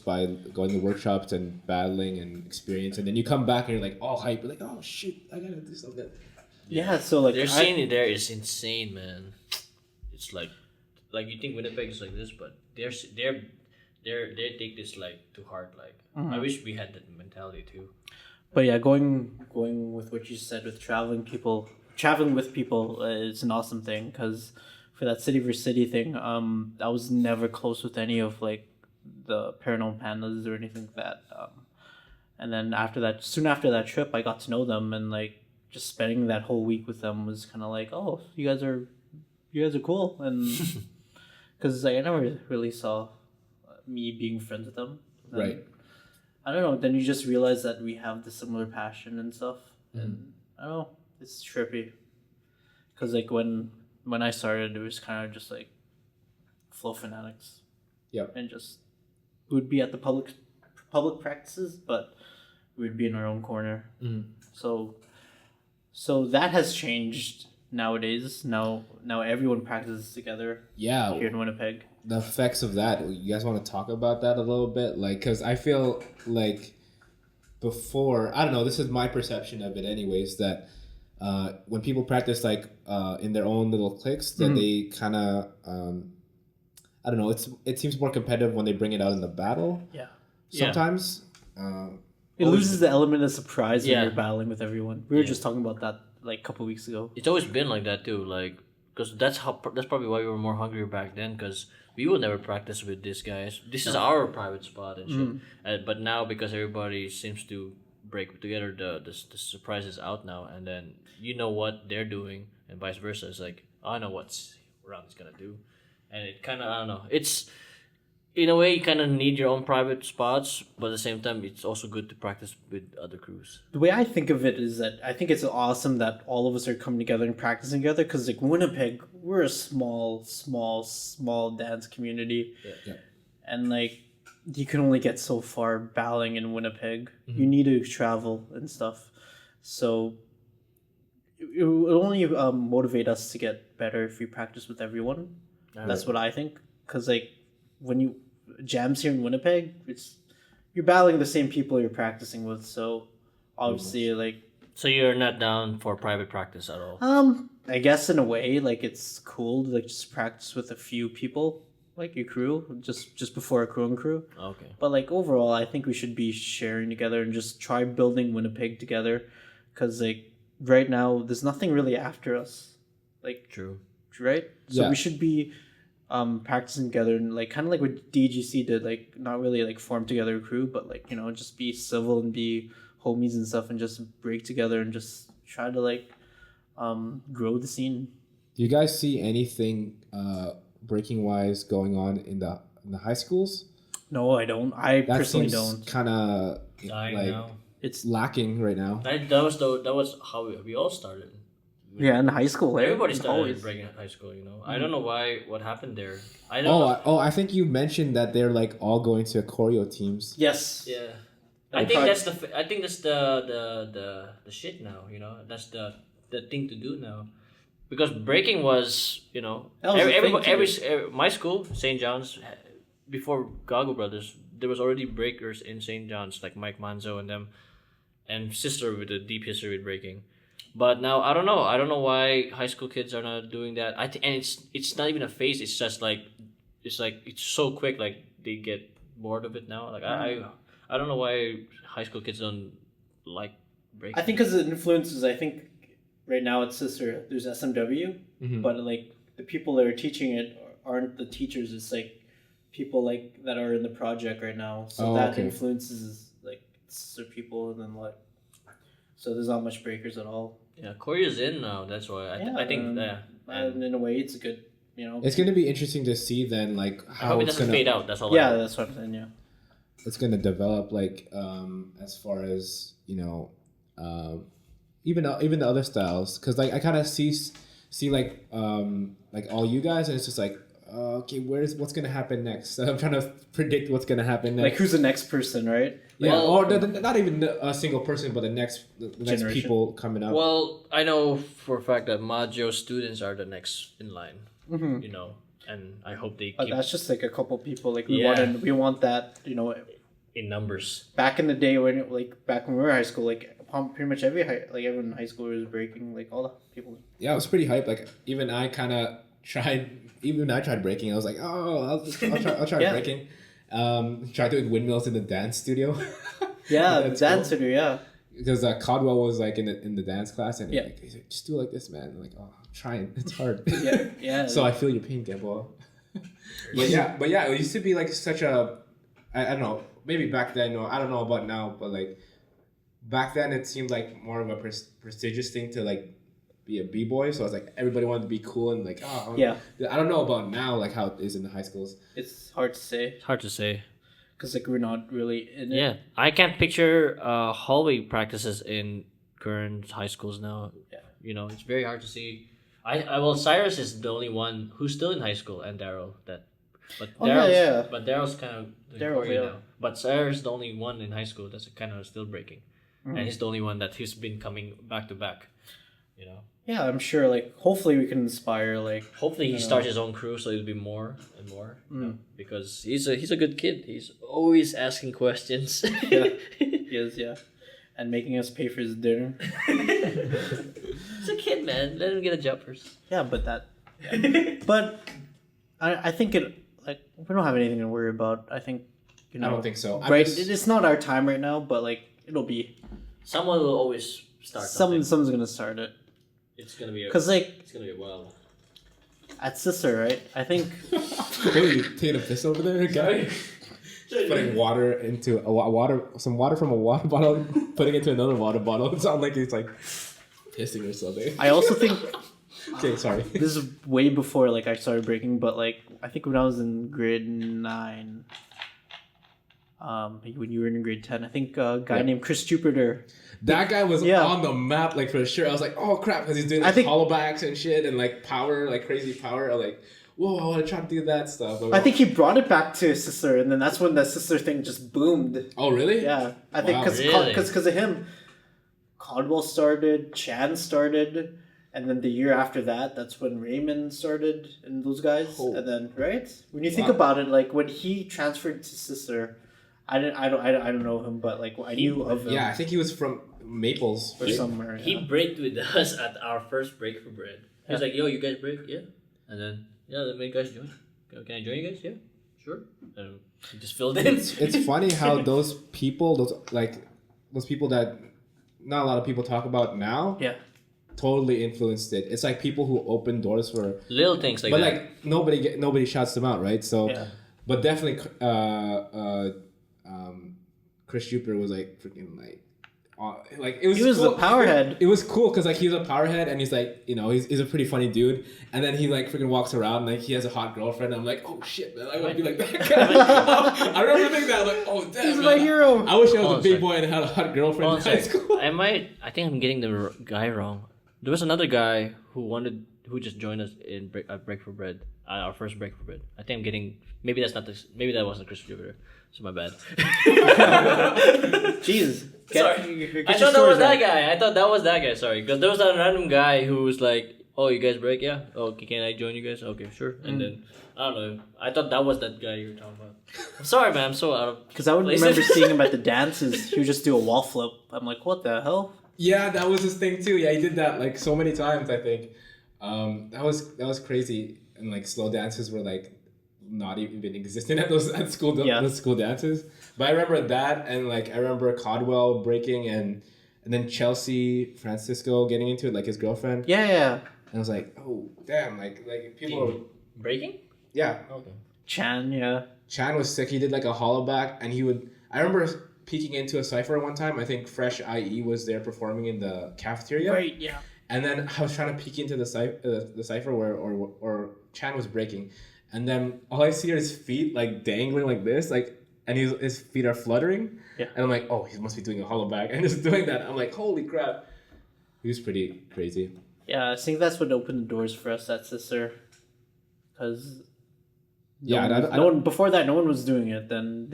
by going to workshops and battling and experience, and then you come back and you're like all hype. You're like, oh shoot, I gotta do something. Yeah, so like Their scene there is insane, man. It's like you think Winnipeg is like this, but they take this like to heart. Like I wish we had that mentality too. But yeah, going with what you said with traveling with people is an awesome thing because for that city versus city thing, I was never close with any of like the Paranormal Pandas or anything like that. And then soon after that trip, I got to know them and like just spending that whole week with them was kind of like, oh, you guys are cool, and because like, I never really saw me being friends with them. And Right. I don't know. Then you just realize that we have the similar passion and stuff, and I don't know. It's trippy, because like when I started, it was kind of just like flow fanatics. Yep. And just we'd be at the public practices, but we'd be in our own corner. Mm-hmm. So that has changed nowadays. Now everyone practices together. Yeah. Here in Winnipeg. The effects of that. You guys want to talk about that a little bit, like, because I feel like before, I don't know. This is my perception of it, anyways. That when people practice like in their own little cliques, that they kind of I don't know. It seems more competitive when they bring it out in the battle. Yeah. Sometimes. It loses the element of surprise when Yeah. you're battling with everyone. We were just talking about that like a couple weeks ago. It's always been like that too, like because that's probably why we were more hungry back then, because we would never practice with these guys. This is our private spot and shit. But now because everybody seems to break together, the surprise is out now, and then you know what they're doing, and vice versa. It's like I know what Round is gonna do, and it kind of I don't know. It's in a way you kind of need your own private spots, but at the same time it's also good to practice with other crews. The way I think of it is that I think it's awesome that all of us are coming together and practicing together because like Winnipeg, we're a small dance community. Yeah. And like you can only get so far battling in Winnipeg. You need to travel and stuff. So it will only motivate us to get better if we practice with everyone. That's what I think. Because like when you jams here in Winnipeg, you're battling the same people you're practicing with. So obviously like So you're not down for private practice at all? I guess in a way like it's cool to like just practice with a few people, like your crew, just before a crew. Okay. But like overall, I think we should be sharing together and just try building Winnipeg together, because like right now there's nothing really after us, like True. right. So Yeah. we should be practicing together and like kind of like what DGC did, like not really like form together a crew, but like just be civil and be homies and stuff and just break together and just try to like grow the scene. Do you guys see anything breaking wise going on in the high schools? No, I don't. I That personally seems don't. kind of Dying like now. It's lacking right now. That was how we all started. yeah, in high school. Everybody it's started always- breaking high school, I don't know what happened there. I don't know. I think you mentioned that they're like all going to choreo teams. Yes. Yeah. I I think tried- that's the shit now, That's the thing to do now. Because breaking was, That was a thing too. my school, St. John's, before Gago Brothers, there was already breakers in St. John's, like Mike Manzo and them, and sister with a deep history with breaking. But now I don't know. I don't know why high school kids are not doing that. And it's not even a phase. It's just like it's so quick. Like they get bored of it now. Like I don't know why high school kids don't like breaking. I think because it influences. I think right now at Sister there's SMW, but like the people that are teaching it aren't the teachers. It's like people like that are in the project right now. So that influences like Sister people, and then like so there's not much breakers at all. Yeah, Korea's in now. That's why I think. And in a way, it's a good. It's going to be interesting to see then, like how I hope it it's doesn't gonna fade out. That's all. Yeah, that's what I'm saying. Yeah, it's going to develop, like as far as even the other styles, because like I kind of see like all you guys, and it's just like okay, what's going to happen next? So I'm trying to predict what's going to happen next. Like who's the next person, right? Yeah, or not even a single person, but the next Generation. people coming up. Well, I know for a fact that Majo students are the next in line. Mm-hmm. And I hope they But keep that's just like a couple people. Like Yeah. we want that. in numbers. Back in the day back when we were in high school, like pretty much everyone in high school was breaking. Like all the people. Yeah, it was pretty hype. Like even I kind of tried. Even I tried breaking. I was like, I'll try Yeah. breaking. Tried doing windmills in the dance studio. Yeah, That's dance cool. studio. Yeah. Because Caldwell was like in the dance class, and Yeah. he's like, just do it like this, man. I'm like, oh, I'm trying. It's hard. Yeah. Yeah. So I feel your pain, Gabbo. but yeah, it used to be like such a, I don't know, maybe back then, or I don't know about now, but like back then it seemed like more of a prestigious thing to like be a b-boy. So I was like, everybody wanted to be cool and like, Yeah. I don't know about now, like how it is in the high schools. It's hard to say It's hard to say. because like we're not really in it. Yeah, I can't picture hallway practices in current high schools now. Yeah. It's very hard to see. Well, Cyrus is the only one who's still in high school, and Daryl but Daryl's kind of Daryl, yeah. now. But Cyrus is the only one in high school that's kind of still breaking, and he's the only one that he's been coming back to back. Yeah, I'm sure. Like, hopefully, we can inspire. Like, Hopefully he starts his own crew, so it'll be more and more. Because he's a good kid. He's always asking questions. yeah, he is. Yeah, and making us pay for his dinner. He's a kid, man. Let him get a job first. Yeah, but but I think we don't have anything to worry about. I think I don't think so. Right, it's not our time right now, but like it'll be. Someone will always start something. Someone's gonna start it. It's gonna be It's gonna be a while. At Sister, right? I think. What are you taking a piss over there, guy? Putting water into some water from a water bottle, putting it into another water bottle. It sounds like he's like pissing or something. I also think. Okay, sorry. This is way before like I started breaking, but like I think when I was in grade 9, when you were in grade 10, I think a guy named Chris Jupiter. That guy was on the map, like for sure. I was like, oh crap, because he's doing like hollowbacks and shit and like power, like crazy power. I'm like, whoa, I want to try to do that stuff. I think he brought it back to Sister, and then that's when the Sister thing just boomed. Oh really? Yeah, I think because of him, Caldwell started, Chan started, and then the year after that, that's when Raymond started and those guys. Oh. And then when you think about it, like when he transferred to Sister. I don't know him, but like I knew of him. Yeah, I think he was from Maples or somewhere. He braked with us at our first break for bread. He was like, "Yo, you guys break? Yeah." And then let me guys join. Can I join you guys? Yeah, sure. And he just filled in. It's funny how those people that not a lot of people talk about now. Yeah. Totally influenced it. It's like people who open doors for little things like that. that. But like nobody shouts them out, right? So, but definitely, Chris Jupiter was like freaking like it was. He was cool. the powerhead. It was cool because like he's a powerhead and he's like he's a pretty funny dude. And then he like freaking walks around and, like he has a hot girlfriend. And I'm like, oh shit, man, I want to be like that guy. I remember thinking that like, oh damn, he's man, my hero. I wish I was a big boy and had a hot girlfriend in high school. I think I'm getting the guy wrong. There was another guy who just joined us in Break for Bread, our first Break for Bread. I think I'm getting maybe that wasn't Chris Jupiter. So my bad. Jesus. Sorry. I thought that was that guy. Sorry, because there was a random guy who was like, "Oh, you guys break? Yeah. Oh, can I join you guys? Okay, sure." And then I don't know. I thought that was that guy you were talking about. I'm sorry, man. I'm so out of. Because I would remember seeing him at the dances. He would just do a wall flip. I'm like, what the hell? Yeah, that was his thing too. Yeah, he did that like so many times. I think that was crazy. And like slow dances were like not even existing at those school dances. But I remember that, and like I remember Codwell breaking, and then Chelsea Francisco getting into it, like his girlfriend. Yeah. And I was like, oh damn, like people were, Breaking? yeah. Okay. Chan, yeah. Chan was sick. He did like a hollowback, and he would. I remember peeking into a cipher one time. I think Fresh IE was there performing in the cafeteria. Right, yeah. And then I was trying to peek into the cipher where or Chan was breaking, and then all I see are his feet like dangling like this, like, and his feet are fluttering. Yeah. And I'm like, oh, he must be doing a hollowback, and just doing that. I'm like, holy crap. He was pretty crazy. Yeah, I think that's what opened the doors for us at Sister. Because before that, no one was doing it. Then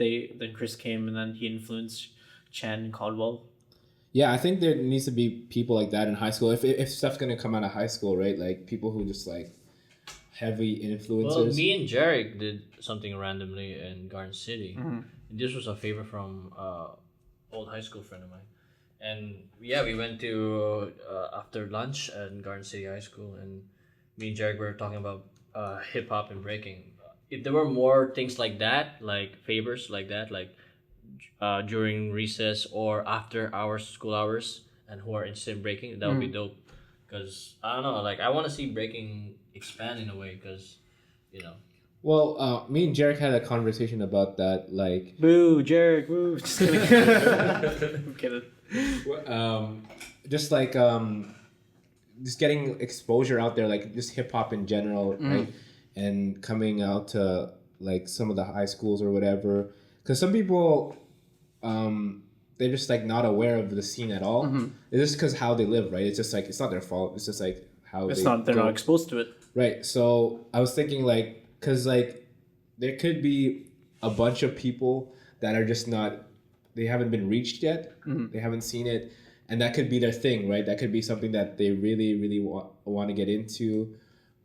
Chris came, and then he influenced Chan and Caldwell. Yeah, I think there needs to be people like that in high school. If stuff's gonna come out of high school, right? Like people who just like heavy influences. Well, me and Jarek did something randomly in Garden City. Mm-hmm. And this was a favor from old high school friend of mine. And yeah, we went to after lunch at Garden City High School, and me and Jarek were talking about hip hop and breaking. If there were more things like that, like favors like that, like during recess or after hours, school hours, and who are interested in breaking, that would be dope. Because I don't know, like I want to see breaking expand in a way. Because Well, me and Jarek had a conversation about that, like. Boo, Jarek, boo. Just kidding. I'm kidding. Just like just getting exposure out there, like just hip hop in general, right? And coming out to like some of the high schools or whatever, because some people they're just like not aware of the scene at all. It's just because how they live, right? It's just like it's not their fault. It's just like how they're not exposed to it, right? So I was thinking like, because like there could be a bunch of people that are just not, they haven't been reached yet. They haven't seen it, and that could be their thing, right? That could be something that they really want to get into,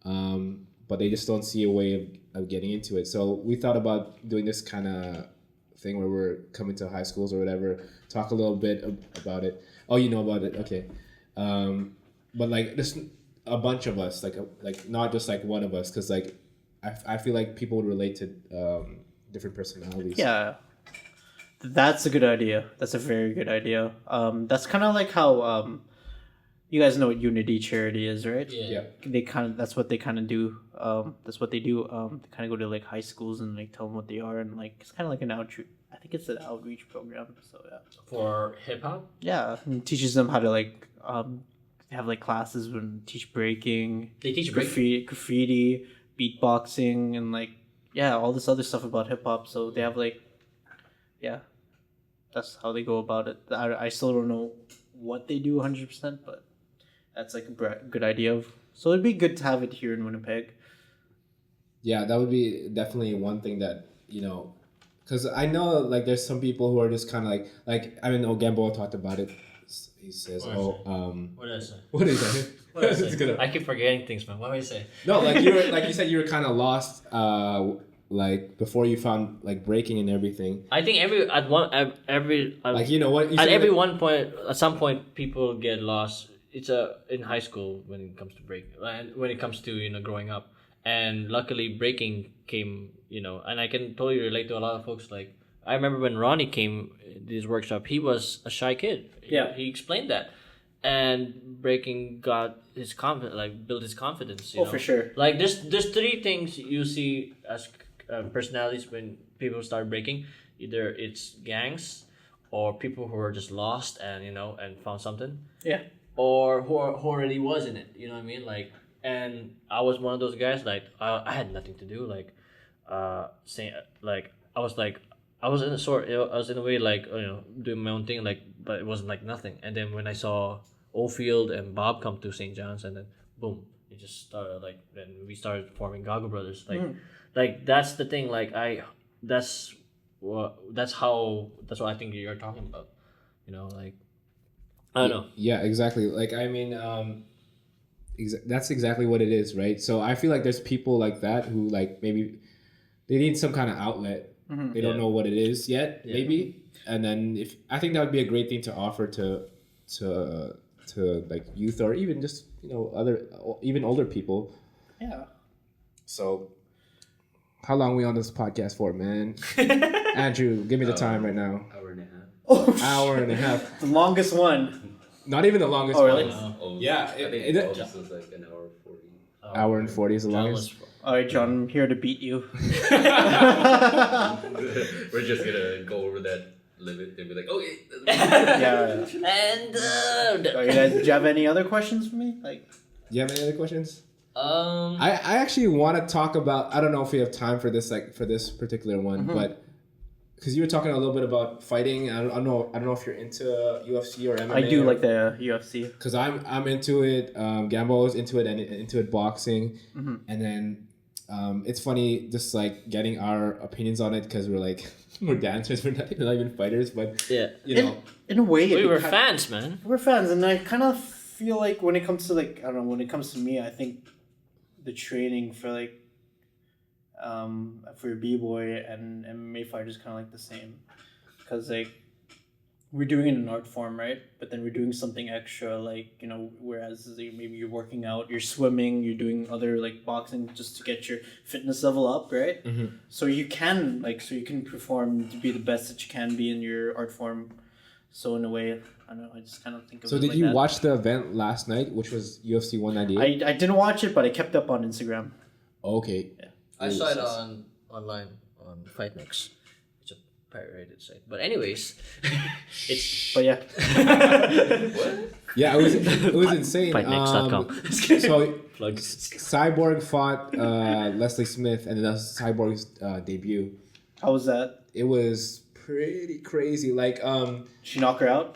but they just don't see a way of getting into it. So we thought about doing this kind of thing where we're coming to high schools or whatever, talk a little bit about it. Oh, you know about it, okay. But like just a bunch of us, like not just like one of us, because like I feel like people would relate to different personalities. Yeah. That's a good idea. That's a very good idea. That's kind of like how you guys know what Unity Charity is, right? Yeah. That's what they kind of do. That's what they do. They kind of go to like high schools and like tell them what they are, and like it's kind of like an outreach. I think it's an outreach program. So yeah. For hip hop. Yeah, and teaches them how to like have like classes when teach breaking. They teach graffiti, beatboxing, and like all this other stuff about hip hop. So they have like. Yeah, that's how they go about it. I still don't know what they do 100%, but that's like a good idea. So it'd be good to have it here in Winnipeg. Yeah, that would be definitely one thing that, because I know like there's some people who are just kind of like I mean, Ogembo talked about it. He says, what did I say? What is that? What did I say? I keep forgetting things, man. What did I say? No, like you said, you were kind of lost. Like before you found like breaking and everything. I think at some point people get lost. It's in high school when it comes to breaking, and when it comes to growing up, and luckily breaking came, and I can totally relate to a lot of folks. Like I remember when Ronnie came to this workshop, he was a shy kid. Yeah, he explained that, and breaking got his built his confidence. For sure. Like there's three things you see as personalities when people start breaking. Either it's gangs, or people who are just lost and and found something. Yeah. Or who already was in it. You know what I mean? Like, and I was one of those guys. Like, I had nothing to do. Like, saying like I was in a way like doing my own thing. Like, but it wasn't like nothing. And then when I saw Oldfield and Bob come to St. John's, and then boom, it just started. Like, then we started forming Gago Brothers. Like. Like that's the thing. Like that's what I think you're talking about. Like I don't know. Yeah, exactly. Like I mean, that's exactly what it is, right? So I feel like there's people like that who like maybe they need some kind of outlet. They don't know what it is yet, maybe. And then I think that would be a great thing to offer to to like youth or even just even older people. Yeah. So, how long are we on this podcast for, man? Andrew, give me the time right now. Hour and a half. Oh, Hour and a half. the longest one. Not even the longest Oh, really? one. Oh, Yeah, I think it- August was like an hour 40. Hour and 40 is the longest. All right, John, I'm here to beat you. We're just gonna go over that limit and be like, okay. Yeah. And Oh, you guys, do you have any other questions for me? Like, Do you have any other questions? um, I actually want to talk about. I don't know if we have time for this, like for this particular one, but because you were talking a little bit about fighting. I don't know if you're into UFC or MMA. I do like the UFC. Because I'm into it. Gambo is into it and into it boxing, and then it's funny just like getting our opinions on it because we're like we're dancers, we're not even fighters, but yeah, In a way, we were kind- fans, man. We're fans, and I kind of feel like when it comes to like I don't know, when it comes to me, I think the training for like for B-boy and MMA fight is kind of like the same, because like we're doing it in an art form, right? But then we're doing something extra, like whereas like, maybe you're working out, you're swimming, you're doing other like boxing just to get your fitness level up, right? So you can perform to be the best that you can be in your art form. So in a way, I don't know. I just kind of think of So it did like you that. watch the event last night, which was UFC 198? I didn't watch it, but I kept up on Instagram. Okay. I saw it online on FightNext. It's a pirated site, but anyways, it's But yeah, What? Yeah, it was insane. FightNext.com. So Plug. Cyborg fought Leslie Smith, and that was Cyborg's debut. how was that? It was pretty crazy. Like She knock her out?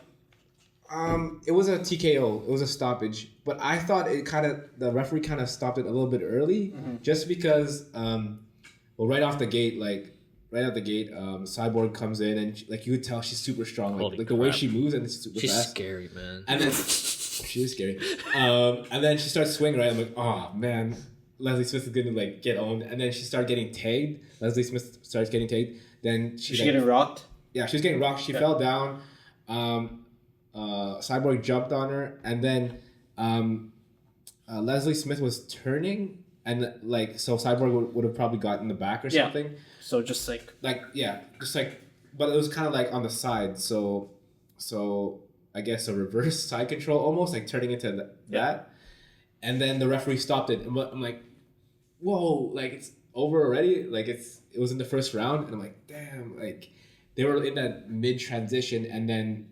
it was a TKO. It was a stoppage, but I thought the referee kind of stopped it a little bit early, just because right out the gate, Cyborg comes in and you could tell she's super strong. Holy Like the way crap. she moves and it's super She's fast. scary, man. And then she is scary. And then she starts swinging, right? I'm like, oh man, Leslie Smith is gonna get owned. And then she started getting tagged. Leslie Smith starts getting tagged. Then Was she getting rocked? yeah, she was getting rocked. She fell down. Cyborg jumped on her, and then Leslie Smith was turning, and so Cyborg would have probably gotten the back or Yeah. something. So just like But it was kind of on the side. So I guess a reverse side control, almost like turning into that. And then the referee stopped it, and I'm like, whoa, it's over already. It was in the first round, and I'm like, damn, they were in that mid transition, and then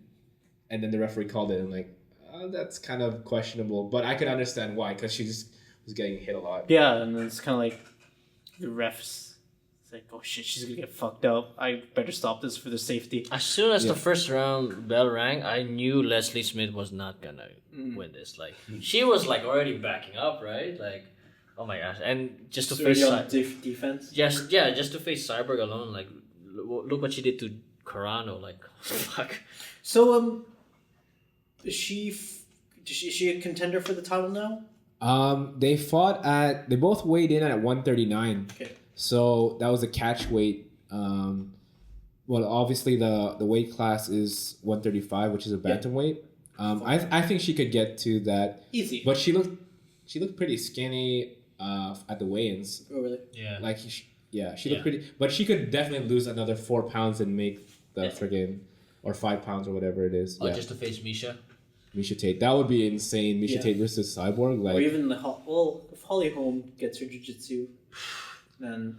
the referee called it, and I'm like, oh, that's kind of questionable, but I could understand why, because she just was getting hit a lot. yeah, and then it's kind of like the refs. It's like, oh shit, she's gonna get fucked up. I better stop this for the safety. As soon as Yeah. the first round bell rang, I knew Leslie Smith was not gonna win this. She was already backing up, right? Oh my gosh! And just to face defense. just to face Cyborg alone, look what she did to Carano. Fuck. So is she a contender for the title now? They both weighed in at 139. Okay. So that was a catch weight. Well, obviously the weight class is 135, which is a bantamweight. I think she could get to that. Easy. But she looked pretty skinny at the weigh-ins. Oh really? Yeah. She looked pretty. But she could definitely lose another 4 pounds and make the friggin' or 5 pounds or whatever it is. Just to face Misha. Misha Tate. That would be insane. Misha Yeah. Tate versus Cyborg. Or even if Holly Holm gets her jiu-jitsu, then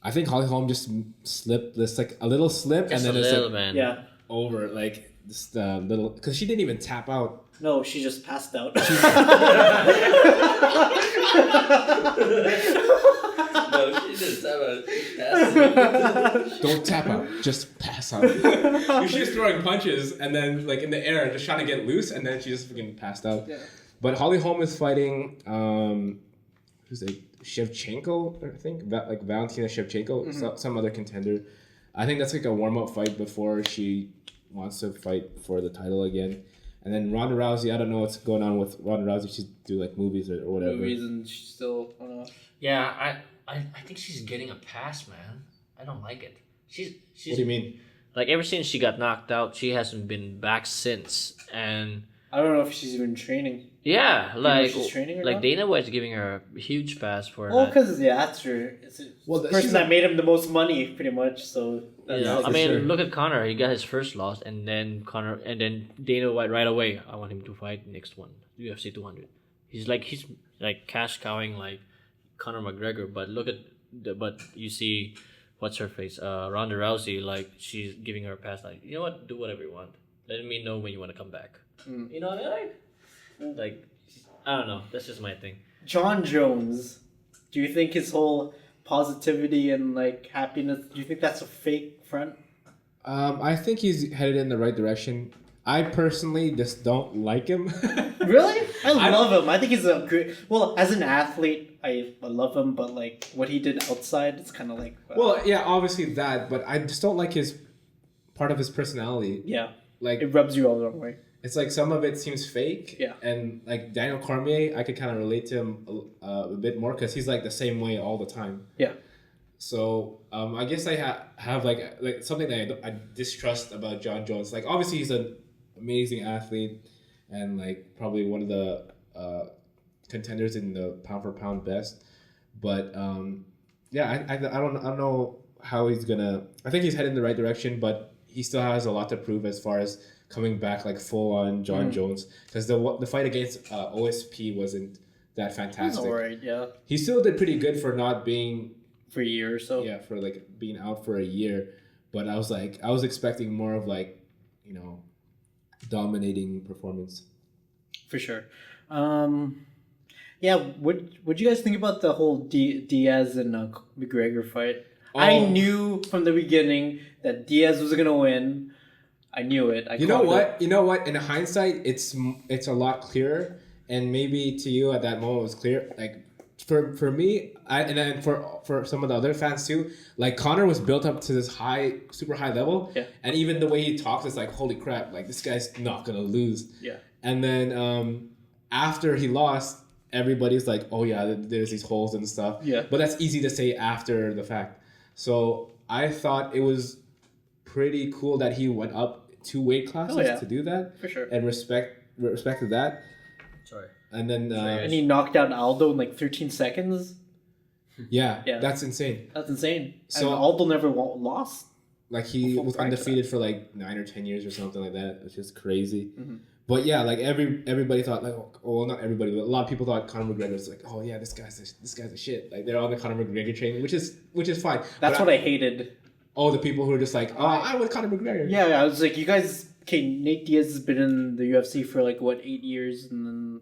I think Holly Holm just slipped. This a little slip, Just and then a it's little, man. yeah. over. Just a little, because she didn't even tap out. No, she just passed out. No, she just have Don't tap out. Just pass out. She was throwing punches and then in the air, just trying to get loose, and then she just freaking passed out. Yeah. But Holly Holm is fighting who's it? Shevchenko, I think. Valentina Shevchenko, some other contender. I think that's a warm-up fight before she wants to fight for the title again. And then Ronda Rousey, I don't know what's going on with Ronda Rousey. She's do movies or whatever. Movies, and she's still. Yeah, I think she's getting a pass, man. I don't like it. She's What do you mean? Like ever since she got knocked out, she hasn't been back since. And I don't know if she's even training. yeah, know like if she's training or like not? Dana White's giving her a huge pass for Well, that. because that's true. It's the Well, person she's that made him the most money, pretty much. So that's Yeah, like, I for mean, sure. look at Connor. He got his first loss, and then Dana White right away. I want him to fight next one, UFC 200. He's like cash cowing like Conor McGregor, but but you see, what's her face? Ronda Rousey, like she's giving her a pass. Like, you know what? Do whatever you want. Let me know when you want to come back. You know what I mean? Like, I don't know. That's just my thing. John Jones. Do you think his whole positivity and like happiness? Do you think that's a fake front? I think he's headed in the right direction. I personally just don't like him. Really? I love him. I think he's a great. Well, as an athlete, I love him, but like what he did outside, it's kind of like. Well, yeah, obviously that, but I just don't like his part of his personality. Yeah, Like, it rubs you all the wrong way. it's like some of it seems fake. Yeah. And like Daniel Cormier, I could kind of relate to him a bit more because he's like the same way all the time. Yeah. So I guess I have like something that I distrust about John Jones. Like, obviously he's an amazing athlete and like probably one of the contenders in the pound for pound best. But yeah, I don't know how he's gonna. I think he's headed in the right direction, but he still has a lot to prove as far as coming back like full on John Jones, because the fight against OSP wasn't that He's fantastic. alright. Yeah, He still did pretty good for not being for a year or so. for like being out for a year, but I was expecting more of like, you know, dominating performance. For sure. Yeah, what you guys think about the whole Diaz and McGregor fight? I Oh. knew from the beginning that Diaz was gonna win. I knew it. You know what? You know what? In hindsight, it's a lot clearer, and maybe to you at that moment it was clear. Like for me, and then for some of the other fans too. Like, Connor was built up to this super high level, Yeah. and even the way he talks is like, holy crap! Like, this guy's not gonna lose. Yeah. And then after he lost, everybody's like, oh yeah, there's these holes and stuff. Yeah. But that's easy to say after the fact. So I thought it was pretty cool that he went up 2 weight classes to do that, For sure. and respected that. Sorry. And then And he knocked out Aldo in like 13 seconds. yeah, Yeah. that's insane. That's insane. So- and Aldo never lost. Like, he Full was crack to undefeated for like 9 or 10 years or something like that, which is crazy. Mhm. But yeah, like everybody thought, like, well, not everybody, but a lot of people thought Conor McGregor was like, oh yeah, this guy's a shit. Like, they're on the Conor McGregor train, which is fine. That's But what I hated. Oh, the people who are just like, oh, I'm with Conor McGregor. Yeah, I was like, you guys. Okay, Nate Diaz has been in the UFC for like what 8 years, and then,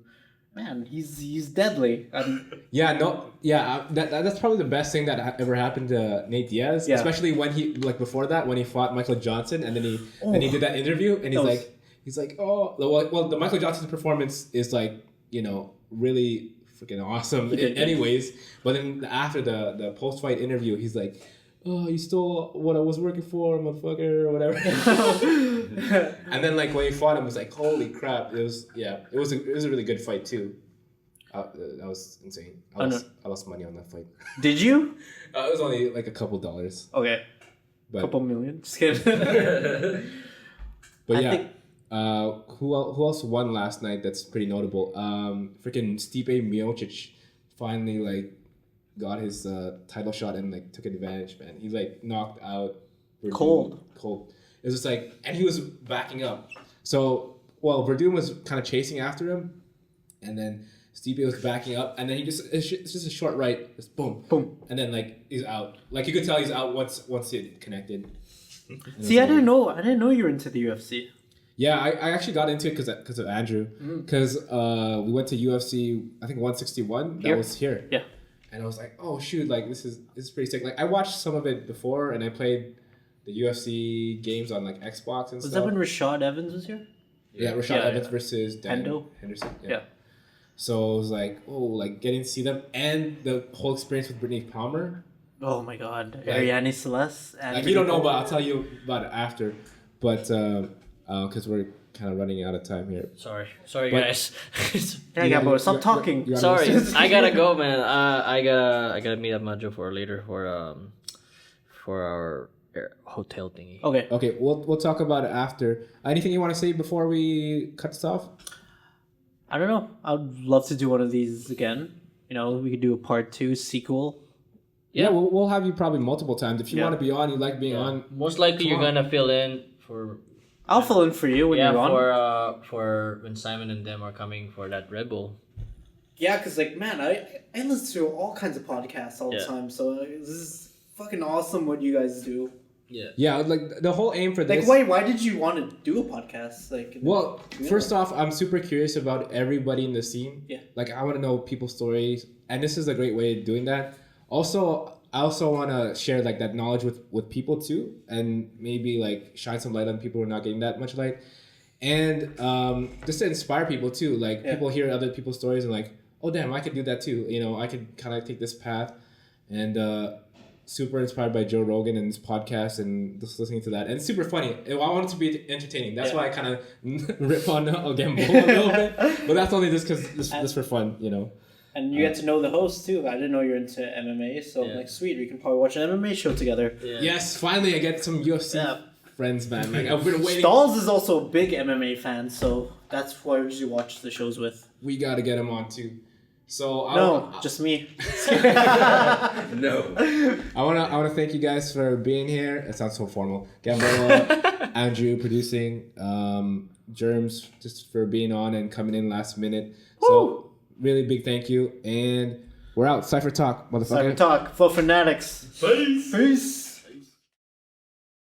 man, he's deadly. That's probably the best thing that ever happened to Nate Diaz. Yeah. Especially when he, like, before that, when he fought Michael Johnson, and then he did that interview, and he's like, oh, well, the Michael Johnson performance is like, you know, really freaking awesome. Anyways, but then after the post fight interview, he's like, oh, you stole what I was working for, motherfucker, or whatever. And then, like, when he fought him, it was like, holy crap! It was a really good fight too. That was insane. I lost money on that fight. Did you? It was only like a couple dollars. Okay, But, couple million. Just kidding. but I yeah. think- Who else won last night? That's pretty notable. Freaking Stipe Miocic finally like got his title shot and like took advantage. Man, he like knocked out Verdun. Cold. It was just like, and he was backing up. So Verdun was kind of chasing after him, and then Stipe was backing up, and then it's just a short right, just boom, Boom. and then like he's out. Like, you could tell he's out once it connected. See, I didn't know you were into the UFC. Yeah, I actually got into it because of Andrew. Because we went to UFC, I think 161. That Here? was here. Yeah. And I was like, oh shoot, like this is pretty sick. Like, I watched some of it before, and I played the UFC games on like Xbox and Was stuff. that when Rashad Evans was here? Yeah, Rashad Yeah, Evans yeah. versus Dan Hendo? Henderson. Yeah. So it was like, like getting to see them, and the whole experience with Brittany Palmer. Oh my God, Like- Ariane Celeste. And Like, you don't know, but I'll tell you about it after. But because we're kind of running out of time here. Sorry, But- guys. Yeah, bro, stop talking. you're Sorry, understand? I gotta go, man. I gotta meet up Majo for later for our hotel thingy. Okay. Okay, we'll talk about it after. Anything you want to say before we cut this off? I don't know. I'd love to do one of these again. You know, we could do a part 2 sequel. Yeah, we'll have you probably multiple times. If you Yeah. want to be on, you like being Yeah. on. Most likely you're Come on. gonna fill in for I'll fill in for you when you're on. for when Simon and them are coming for that Red Bull. Yeah, because, like, man, I listen to all kinds of podcasts all the Yeah. time, so this is fucking awesome what you guys do. Yeah. Yeah, like the whole aim for this. Like, why did you want to do a podcast? Like, Well, you know? first off, I'm super curious about everybody in the scene. Yeah. Like, I want to know people's stories, and this is a great way of doing that. Also, I also want to share like that knowledge with people too, and maybe like shine some light on people who are not getting that much light, and just to inspire people too. Like people hear other people's stories and like, oh damn, I could do that too. You know, I could kind of take this path, and super inspired by Joe Rogan and his podcast and just listening to that. And it's super funny. I want it to be entertaining. That's why I kind of rip on Gamble a little bit. But that's only just because this for fun, you know. And you get to know the host too. I didn't know you're into MMA, so I'm like, sweet, we can probably watch an MMA show together. Yeah. Yes, finally I get some UFC friends, man. Like I've been waiting. Stalls is also a big MMA fan, so that's who I usually watch the shows with. We got to get him on too. So Just me. No. I wanna thank you guys for being here. It sounds so formal. Gamble, Andrew producing, Jerms just for being on and coming in last minute. So really big thank you, and we're out. CypherTalk, motherfucker. CypherTalk, Flow Fanatics. Peace. Peace.